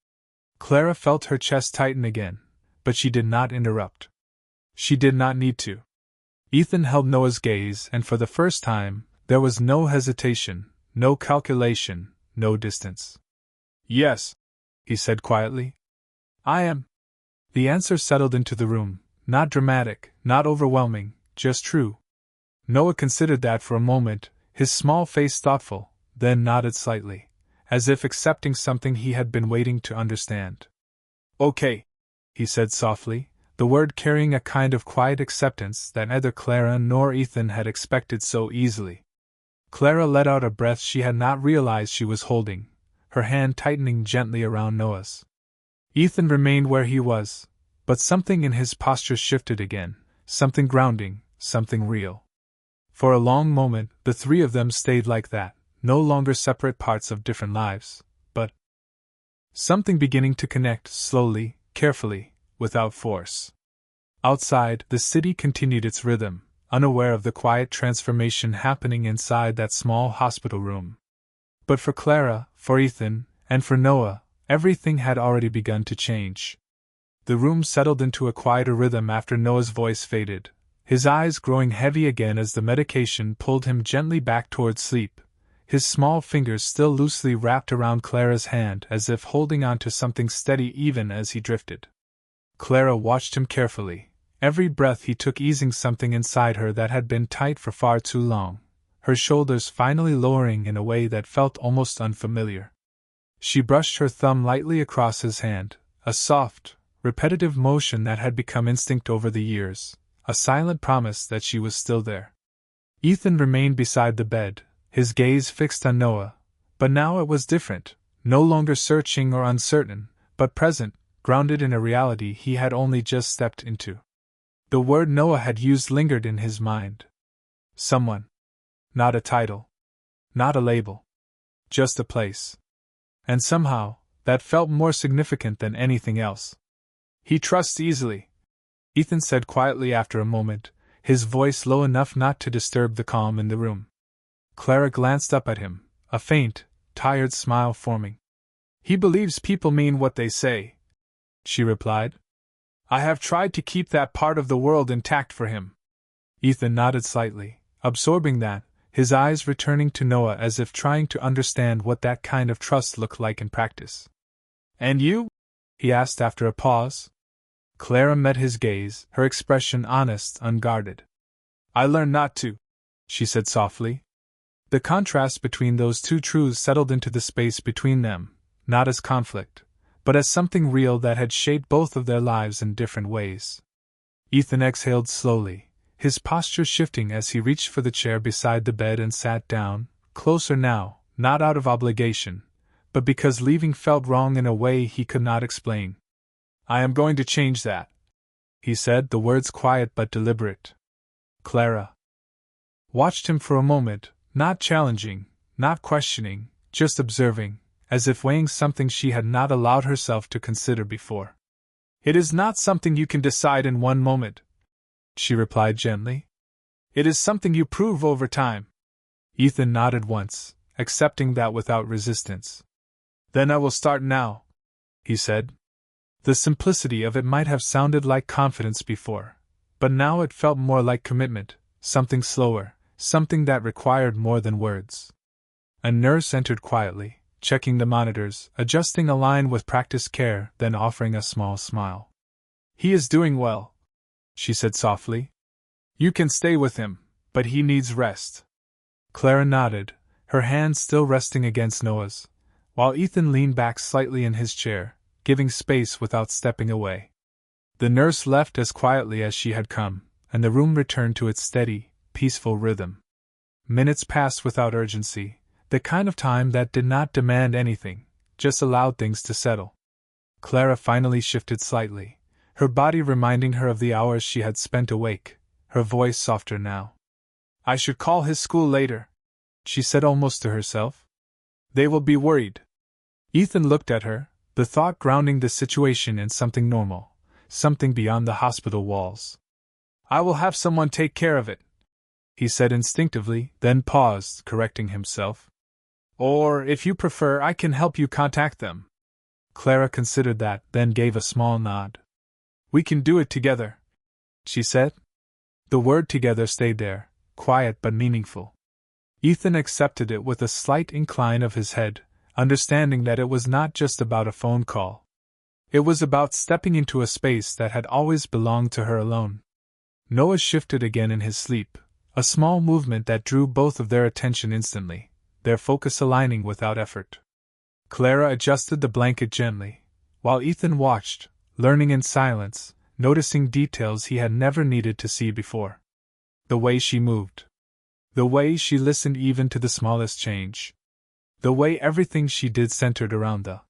Clara felt her chest tighten again, but she did not interrupt. She did not need to. Ethan held Noah's gaze, and for the first time, there was no hesitation, no calculation, no distance. "Yes," he said quietly. "I am." The answer settled into the room, not dramatic, not overwhelming, just true. Noah considered that for a moment, his small face thoughtful, then nodded slightly, as if accepting something he had been waiting to understand. "Okay," he said softly, the word carrying a kind of quiet acceptance that neither Clara nor Ethan had expected so easily. Clara let out a breath she had not realized she was holding, her hand tightening gently around Noah's. Ethan remained where he was, but something in his posture shifted again, something grounding, something real. For a long moment, the three of them stayed like that, no longer separate parts of different lives, but something beginning to connect, slowly, carefully, without force. Outside, the city continued its rhythm, unaware of the quiet transformation happening inside that small hospital room. But for Clara, for Ethan, and for Noah, everything had already begun to change. The room settled into a quieter rhythm after Noah's voice faded, his eyes growing heavy again as the medication pulled him gently back toward sleep, his small fingers still loosely wrapped around Clara's hand as if holding on to something steady even as he drifted. Clara watched him carefully, every breath he took easing something inside her that had been tight for far too long, her shoulders finally lowering in a way that felt almost unfamiliar. She brushed her thumb lightly across his hand, a soft, repetitive motion that had become instinct over the years, a silent promise that she was still there. Ethan remained beside the bed, his gaze fixed on Noah, but now it was different, no longer searching or uncertain, but present, grounded in a reality he had only just stepped into. The word Noah had used lingered in his mind. Someone. Not a title. Not a label. Just a place. And somehow, that felt more significant than anything else. "He trusts easily," Ethan said quietly after a moment, his voice low enough not to disturb the calm in the room. Clara glanced up at him, a faint, tired smile forming. "He believes people mean what they say," she replied. "I have tried to keep that part of the world intact for him." Ethan nodded slightly, absorbing that, his eyes returning to Noah as if trying to understand what that kind of trust looked like in practice. "And you?" he asked after a pause. Clara met his gaze, her expression honest, unguarded. "I learned not to," she said softly. The contrast between those two truths settled into the space between them, not as conflict, but as something real that had shaped both of their lives in different ways. Ethan exhaled slowly, his posture shifting as he reached for the chair beside the bed and sat down, closer now, not out of obligation, but because leaving felt wrong in a way he could not explain. "I am going to change that," he said, the words quiet but deliberate. Clara watched him for a moment, not challenging, not questioning, just observing, as if weighing something she had not allowed herself to consider before. "It is not something you can decide in one moment," she replied gently. "It is something you prove over time." Ethan nodded once, accepting that without resistance. "Then I will start now," he said. The simplicity of it might have sounded like confidence before, but now it felt more like commitment, something slower, something that required more than words. A nurse entered quietly, checking the monitors, adjusting a line with practiced care, then offering a small smile. "He is doing well," she said softly. "You can stay with him, but he needs rest." Clara nodded, her hand still resting against Noah's, while Ethan leaned back slightly in his chair, giving space without stepping away. The nurse left as quietly as she had come, and the room returned to its steady, peaceful rhythm. Minutes passed without urgency, the kind of time that did not demand anything, just allowed things to settle. Clara finally shifted slightly, her body reminding her of the hours she had spent awake, her voice softer now. "I should call his school later," she said almost to herself. "They will be worried." Ethan looked at her, the thought grounding the situation in something normal, something beyond the hospital walls. "I will have someone take care of it," he said instinctively, then paused, correcting himself. "Or, if you prefer, I can help you contact them." Clara considered that, then gave a small nod. "We can do it together," she said. The word together stayed there, quiet but meaningful. Ethan accepted it with a slight incline of his head, understanding that it was not just about a phone call. It was about stepping into a space that had always belonged to her alone. Noah shifted again in his sleep, a small movement that drew both of their attention instantly, their focus aligning without effort. Clara adjusted the blanket gently, while Ethan watched, learning in silence, noticing details he had never needed to see before. The way she moved. The way she listened even to the smallest change. The way everything she did centered around the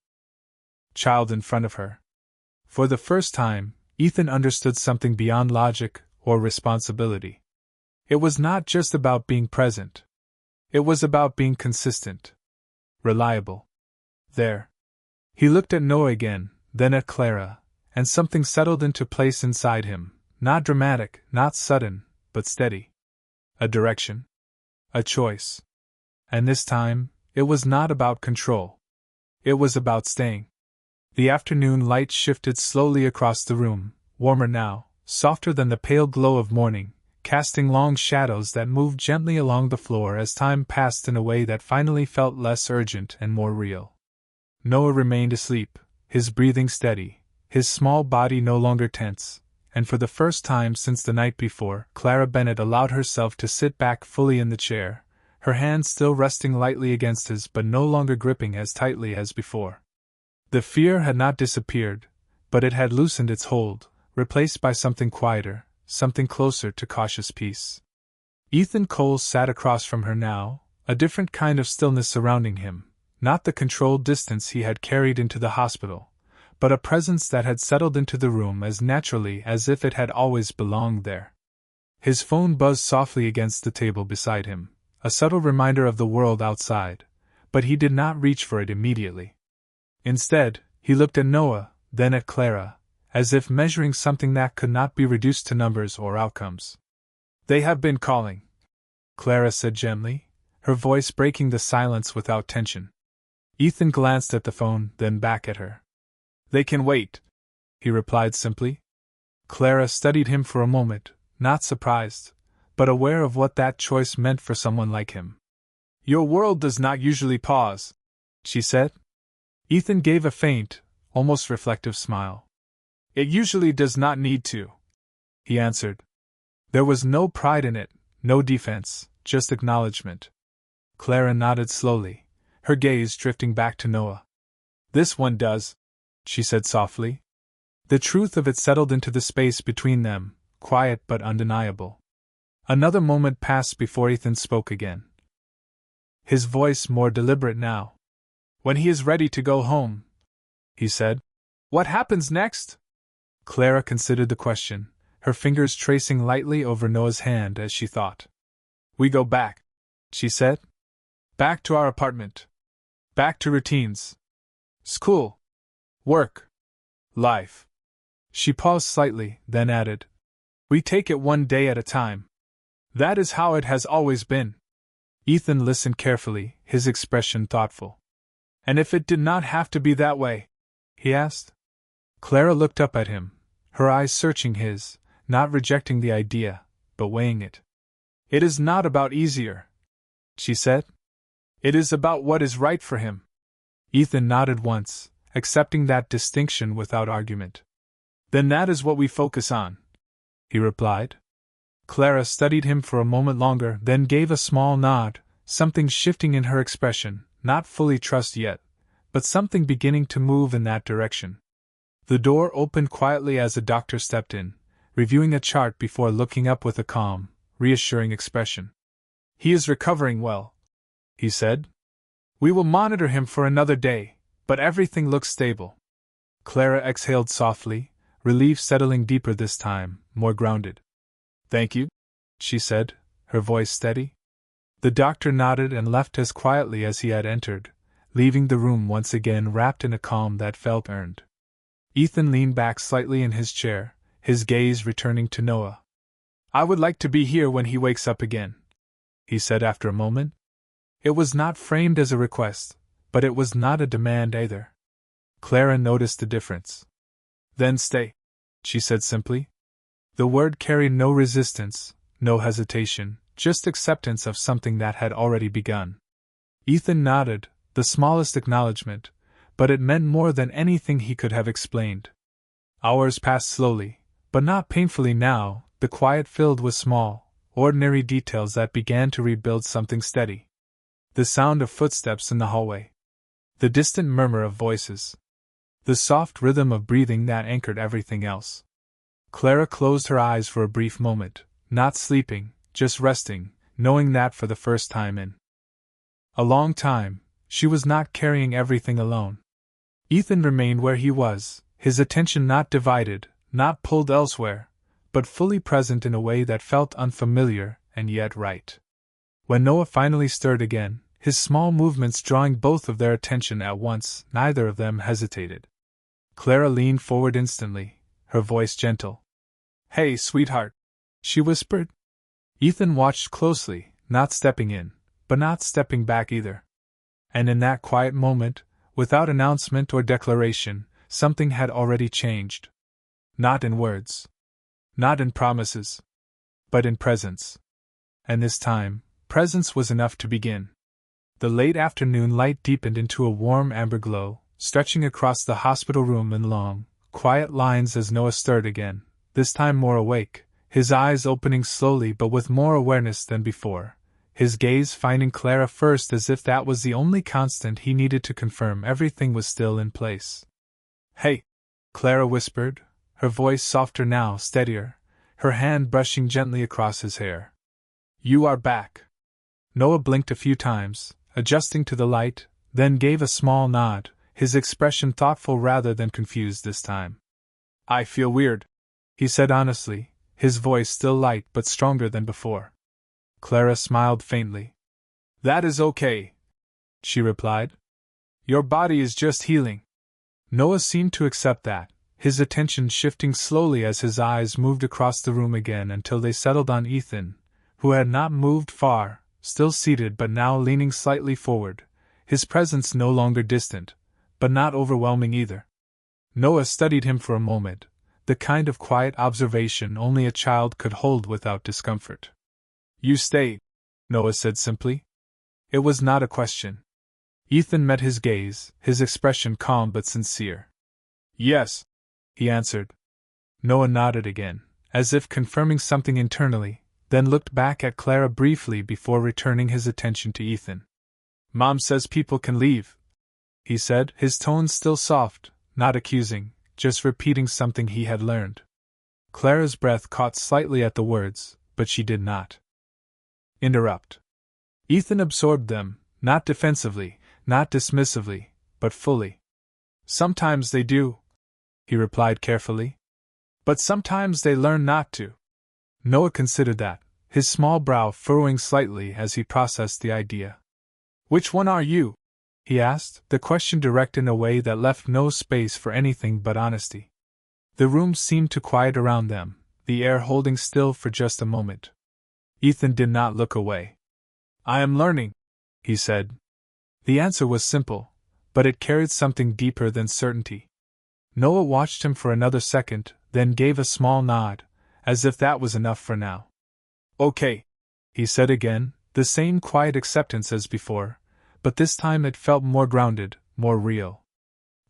child in front of her. For the first time, Ethan understood something beyond logic or responsibility. It was not just about being present. It was about being consistent. Reliable. There. He looked at Noah again, then at Clara, and something settled into place inside him, not dramatic, not sudden, but steady. A direction. A choice. And this time, it was not about control. It was about staying. The afternoon light shifted slowly across the room, warmer now, softer than the pale glow of morning, casting long shadows that moved gently along the floor as time passed in a way that finally felt less urgent and more real. Noah remained asleep, his breathing steady, his small body no longer tense, and for the first time since the night before, Clara Bennett allowed herself to sit back fully in the chair, her hand still resting lightly against his but no longer gripping as tightly as before. The fear had not disappeared, but it had loosened its hold, replaced by something quieter, something closer to cautious peace. Ethan Cole sat across from her now, a different kind of stillness surrounding him, not the controlled distance he had carried into the hospital, but a presence that had settled into the room as naturally as if it had always belonged there. His phone buzzed softly against the table beside him, a subtle reminder of the world outside, but he did not reach for it immediately. Instead, he looked at Noah, then at Clara, as if measuring something that could not be reduced to numbers or outcomes. "They have been calling," Clara said gently, her voice breaking the silence without tension. Ethan glanced at the phone, then back at her. "They can wait," he replied simply. Clara studied him for a moment, not surprised, but aware of what that choice meant for someone like him. "Your world does not usually pause," she said. Ethan gave a faint, almost reflective smile. "It usually does not need to," he answered. There was no pride in it, no defense, just acknowledgement. Clara nodded slowly, her gaze drifting back to Noah. "This one does," she said softly. The truth of it settled into the space between them, quiet but undeniable. Another moment passed before Ethan spoke again. His voice more deliberate now. "When he is ready to go home," he said. "What happens next?" Clara considered the question, her fingers tracing lightly over Noah's hand as she thought. "We go back," she said. "Back to our apartment. Back to routines. School. Work. Life." She paused slightly, then added, "We take it one day at a time. That is how it has always been." Ethan listened carefully, his expression thoughtful. "And if it did not have to be that way?" he asked. Clara looked up at him, her eyes searching his, not rejecting the idea, but weighing it. "It is not about easier," she said. "It is about what is right for him." Ethan nodded once, accepting that distinction without argument. "Then that is what we focus on," he replied. Clara studied him for a moment longer, then gave a small nod, something shifting in her expression, not fully trust yet, but something beginning to move in that direction. The door opened quietly as a doctor stepped in, reviewing a chart before looking up with a calm, reassuring expression. "He is recovering well," he said. "We will monitor him for another day, but everything looks stable." Clara exhaled softly, relief settling deeper this time, more grounded. "Thank you," she said, her voice steady. The doctor nodded and left as quietly as he had entered, leaving the room once again wrapped in a calm that felt earned. Ethan leaned back slightly in his chair, his gaze returning to Noah. "I would like to be here when he wakes up again," he said after a moment. It was not framed as a request, but it was not a demand either. Clara noticed the difference. "Then stay," she said simply. The word carried no resistance, no hesitation, just acceptance of something that had already begun. Ethan nodded, the smallest acknowledgement, but it meant more than anything he could have explained. Hours passed slowly, but not painfully now, the quiet filled with small, ordinary details that began to rebuild something steady. The sound of footsteps in the hallway. The distant murmur of voices. The soft rhythm of breathing that anchored everything else. Clara closed her eyes for a brief moment, not sleeping, just resting, knowing that for the first time in a long time, she was not carrying everything alone. Ethan remained where he was, his attention not divided, not pulled elsewhere, but fully present in a way that felt unfamiliar and yet right. When Noah finally stirred again, his small movements drawing both of their attention at once, neither of them hesitated. Clara leaned forward instantly, her voice gentle. "Hey, sweetheart," she whispered. Ethan watched closely, not stepping in, but not stepping back either. And in that quiet moment, without announcement or declaration, something had already changed. Not in words. Not in promises. But in presence. And this time, presence was enough to begin. The late afternoon light deepened into a warm amber glow, stretching across the hospital room in long, quiet lines as Noah stirred again, this time more awake, his eyes opening slowly but with more awareness than before, his gaze finding Clara first as if that was the only constant he needed to confirm everything was still in place. "Hey," Clara whispered, her voice softer now, steadier, her hand brushing gently across his hair. "You are back." Noah blinked a few times, adjusting to the light, then gave a small nod, his expression thoughtful rather than confused this time. "I feel weird," he said honestly, his voice still light but stronger than before. Clara smiled faintly. "That is okay," she replied. "Your body is just healing." Noah seemed to accept that, his attention shifting slowly as his eyes moved across the room again until they settled on Ethan, who had not moved far, still seated but now leaning slightly forward, his presence no longer distant, but not overwhelming either. Noah studied him for a moment, the kind of quiet observation only a child could hold without discomfort. You stay, Noah said simply. It was not a question. Ethan met his gaze, his expression calm but sincere. Yes, he answered. Noah nodded again, as if confirming something internally, then looked back at Clara briefly before returning his attention to Ethan. Mom says people can leave, he said, his tone still soft, not accusing, just repeating something he had learned. Clara's breath caught slightly at the words, but she did not interrupt. Ethan absorbed them, not defensively, not dismissively, but fully. Sometimes they do, he replied carefully. But sometimes they learn not to. Noah considered that, his small brow furrowing slightly as he processed the idea. Which one are you? He asked, the question direct in a way that left no space for anything but honesty. The room seemed to quiet around them, the air holding still for just a moment. Ethan did not look away. I am learning, he said. The answer was simple, but it carried something deeper than certainty. Noah watched him for another second, then gave a small nod, as if that was enough for now. Okay, he said again, the same quiet acceptance as before, but this time it felt more grounded, more real.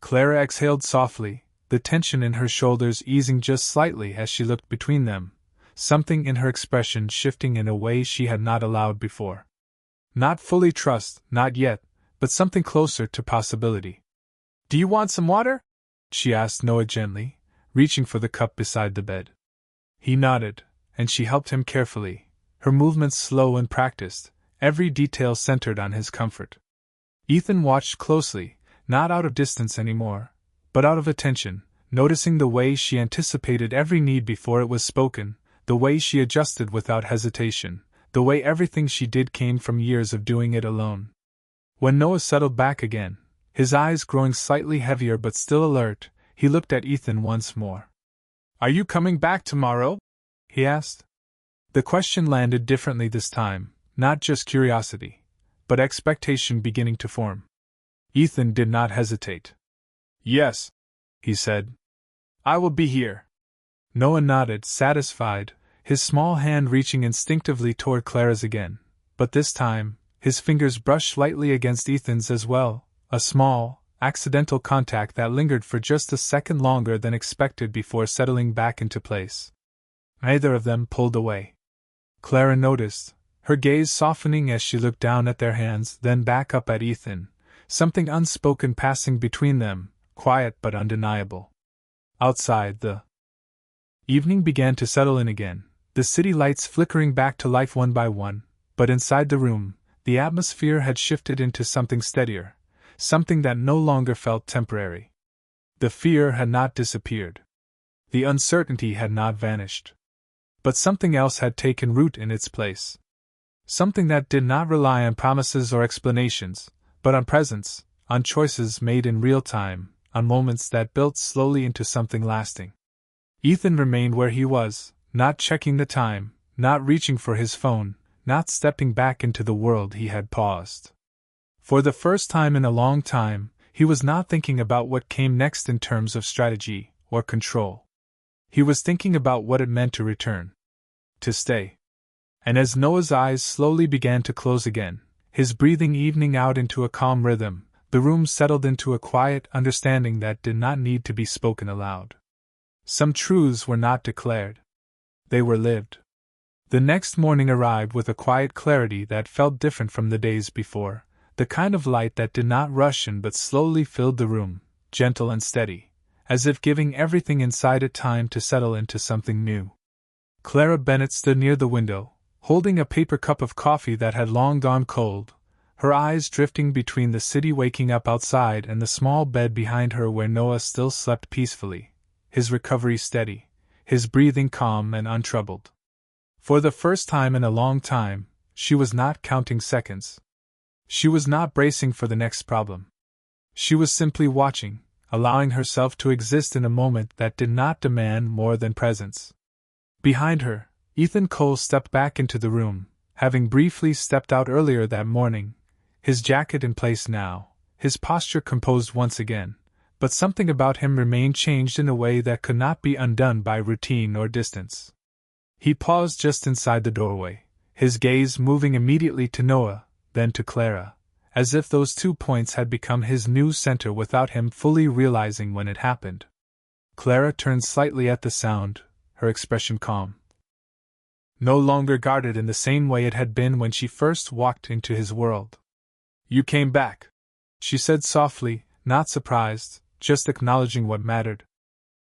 Clara exhaled softly, the tension in her shoulders easing just slightly as she looked between them, something in her expression shifting in a way she had not allowed before. Not fully trust, not yet, but something closer to possibility. Do you want some water? She asked Noah gently, reaching for the cup beside the bed. He nodded, and she helped him carefully, her movements slow and practiced, every detail centered on his comfort. Ethan watched closely, not out of distance anymore, but out of attention, noticing the way she anticipated every need before it was spoken, the way she adjusted without hesitation, the way everything she did came from years of doing it alone. When Noah settled back again, his eyes growing slightly heavier but still alert, he looked at Ethan once more. Are you coming back tomorrow? He asked. The question landed differently this time, not just curiosity, but expectation beginning to form. Ethan did not hesitate. Yes, he said. I will be here. Noah nodded, satisfied, his small hand reaching instinctively toward Clara's again, but this time, his fingers brushed lightly against Ethan's as well, a small, accidental contact that lingered for just a second longer than expected before settling back into place. Neither of them pulled away. Clara noticed, her gaze softening as she looked down at their hands, then back up at Ethan, something unspoken passing between them, quiet but undeniable. Outside, the evening began to settle in again, the city lights flickering back to life one by one, but inside the room, the atmosphere had shifted into something steadier, something that no longer felt temporary. The fear had not disappeared. The uncertainty had not vanished. But something else had taken root in its place. Something that did not rely on promises or explanations, but on presence, on choices made in real time, on moments that built slowly into something lasting. Ethan remained where he was, not checking the time, not reaching for his phone, not stepping back into the world he had paused. For the first time in a long time, he was not thinking about what came next in terms of strategy or control. He was thinking about what it meant to return. To stay. And as Noah's eyes slowly began to close again, his breathing evening out into a calm rhythm, the room settled into a quiet understanding that did not need to be spoken aloud. Some truths were not declared. They were lived. The next morning arrived with a quiet clarity that felt different from the days before, the kind of light that did not rush in but slowly filled the room, gentle and steady, as if giving everything inside it time to settle into something new. Clara Bennett stood near the window, holding a paper cup of coffee that had long gone cold, her eyes drifting between the city waking up outside and the small bed behind her where Noah still slept peacefully, his recovery steady, his breathing calm and untroubled. For the first time in a long time, she was not counting seconds. She was not bracing for the next problem. She was simply watching, allowing herself to exist in a moment that did not demand more than presence. Behind her, Ethan Cole stepped back into the room, having briefly stepped out earlier that morning, his jacket in place now, his posture composed once again, but something about him remained changed in a way that could not be undone by routine or distance. He paused just inside the doorway, his gaze moving immediately to Noah, then to Clara, as if those 2 points had become his new center without him fully realizing when it happened. Clara turned slightly at the sound, her expression calm. No longer guarded in the same way it had been when she first walked into his world. "You came back," she said softly, not surprised, just acknowledging what mattered.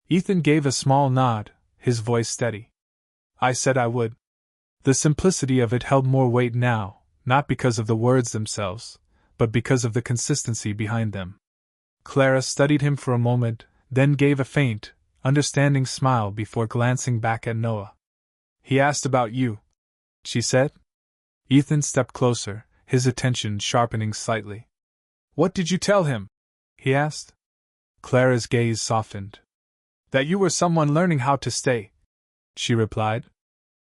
Ethan gave a small nod, his voice steady. "I said I would." The simplicity of it held more weight now, not because of the words themselves, but because of the consistency behind them. Clara studied him for a moment, then gave a faint, understanding smile before glancing back at Noah. "He asked about you," she said. Ethan stepped closer, his attention sharpening slightly. "What did you tell him?" he asked. Clara's gaze softened. "That you were someone learning how to stay," she replied.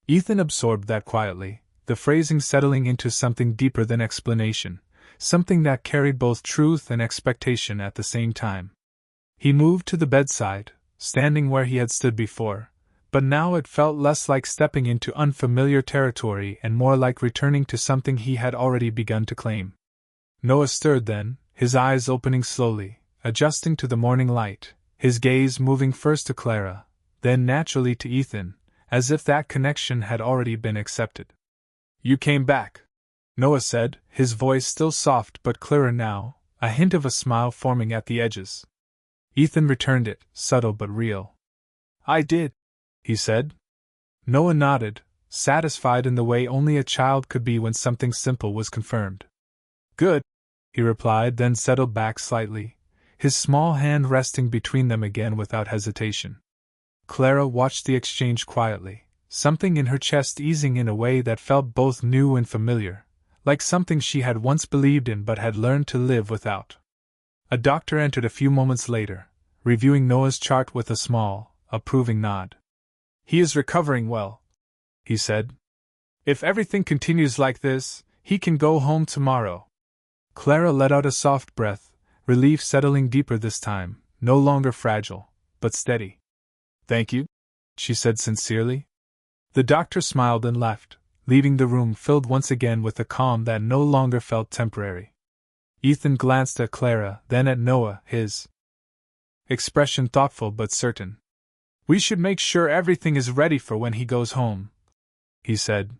Ethan absorbed that quietly, the phrasing settling into something deeper than explanation, something that carried both truth and expectation at the same time. He moved to the bedside, standing where he had stood before, but now it felt less like stepping into unfamiliar territory and more like returning to something he had already begun to claim. Noah stirred then, his eyes opening slowly, adjusting to the morning light, his gaze moving first to Clara, then naturally to Ethan, as if that connection had already been accepted. "You came back," Noah said, his voice still soft but clearer now, a hint of a smile forming at the edges. Ethan returned it, subtle but real. "I did," he said. Noah nodded, satisfied in the way only a child could be when something simple was confirmed. "Good," he replied, then settled back slightly, his small hand resting between them again without hesitation. Clara watched the exchange quietly, something in her chest easing in a way that felt both new and familiar, like something she had once believed in but had learned to live without. A doctor entered a few moments later, reviewing Noah's chart with a small, approving nod. "He is recovering well," he said. "If everything continues like this, he can go home tomorrow." Clara let out a soft breath, relief settling deeper this time, no longer fragile, but steady. "Thank you," she said sincerely. The doctor smiled and left, leaving the room filled once again with a calm that no longer felt temporary. Ethan glanced at Clara, then at Noah, his expression thoughtful but certain. "We should make sure everything is ready for when he goes home," he said.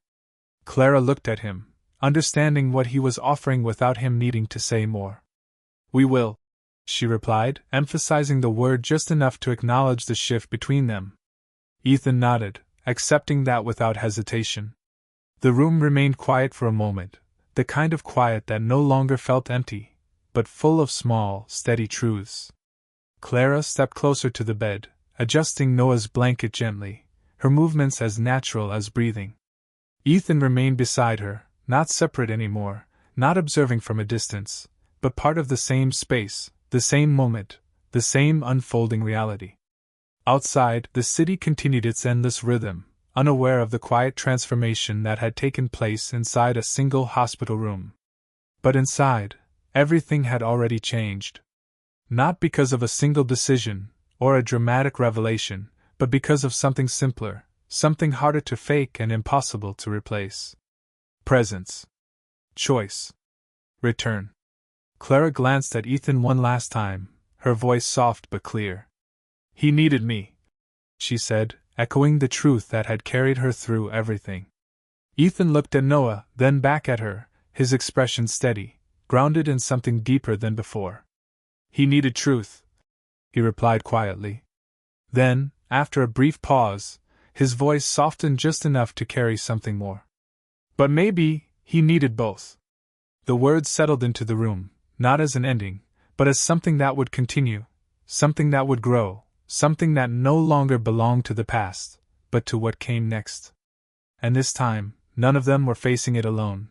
Clara looked at him, understanding what he was offering without him needing to say more. "We will," she replied, emphasizing the word just enough to acknowledge the shift between them. Ethan nodded, accepting that without hesitation. The room remained quiet for a moment, the kind of quiet that no longer felt empty, but full of small, steady truths. Clara stepped closer to the bed, adjusting Noah's blanket gently, her movements as natural as breathing. Ethan remained beside her, not separate anymore, not observing from a distance, but part of the same space, the same moment, the same unfolding reality. Outside, the city continued its endless rhythm, unaware of the quiet transformation that had taken place inside a single hospital room. But inside, everything had already changed. Not because of a single decision, or a dramatic revelation, but because of something simpler, something harder to fake and impossible to replace. Presence. Choice. Return. Clara glanced at Ethan one last time, her voice soft but clear. "He needed me," she said, echoing the truth that had carried her through everything. Ethan looked at Noah, then back at her, his expression steady, grounded in something deeper than before. "He needed truth," he replied quietly. Then, after a brief pause, his voice softened just enough to carry something more. "But maybe he needed both." The words settled into the room, not as an ending, but as something that would continue, something that would grow, something that no longer belonged to the past, but to what came next. And this time, none of them were facing it alone.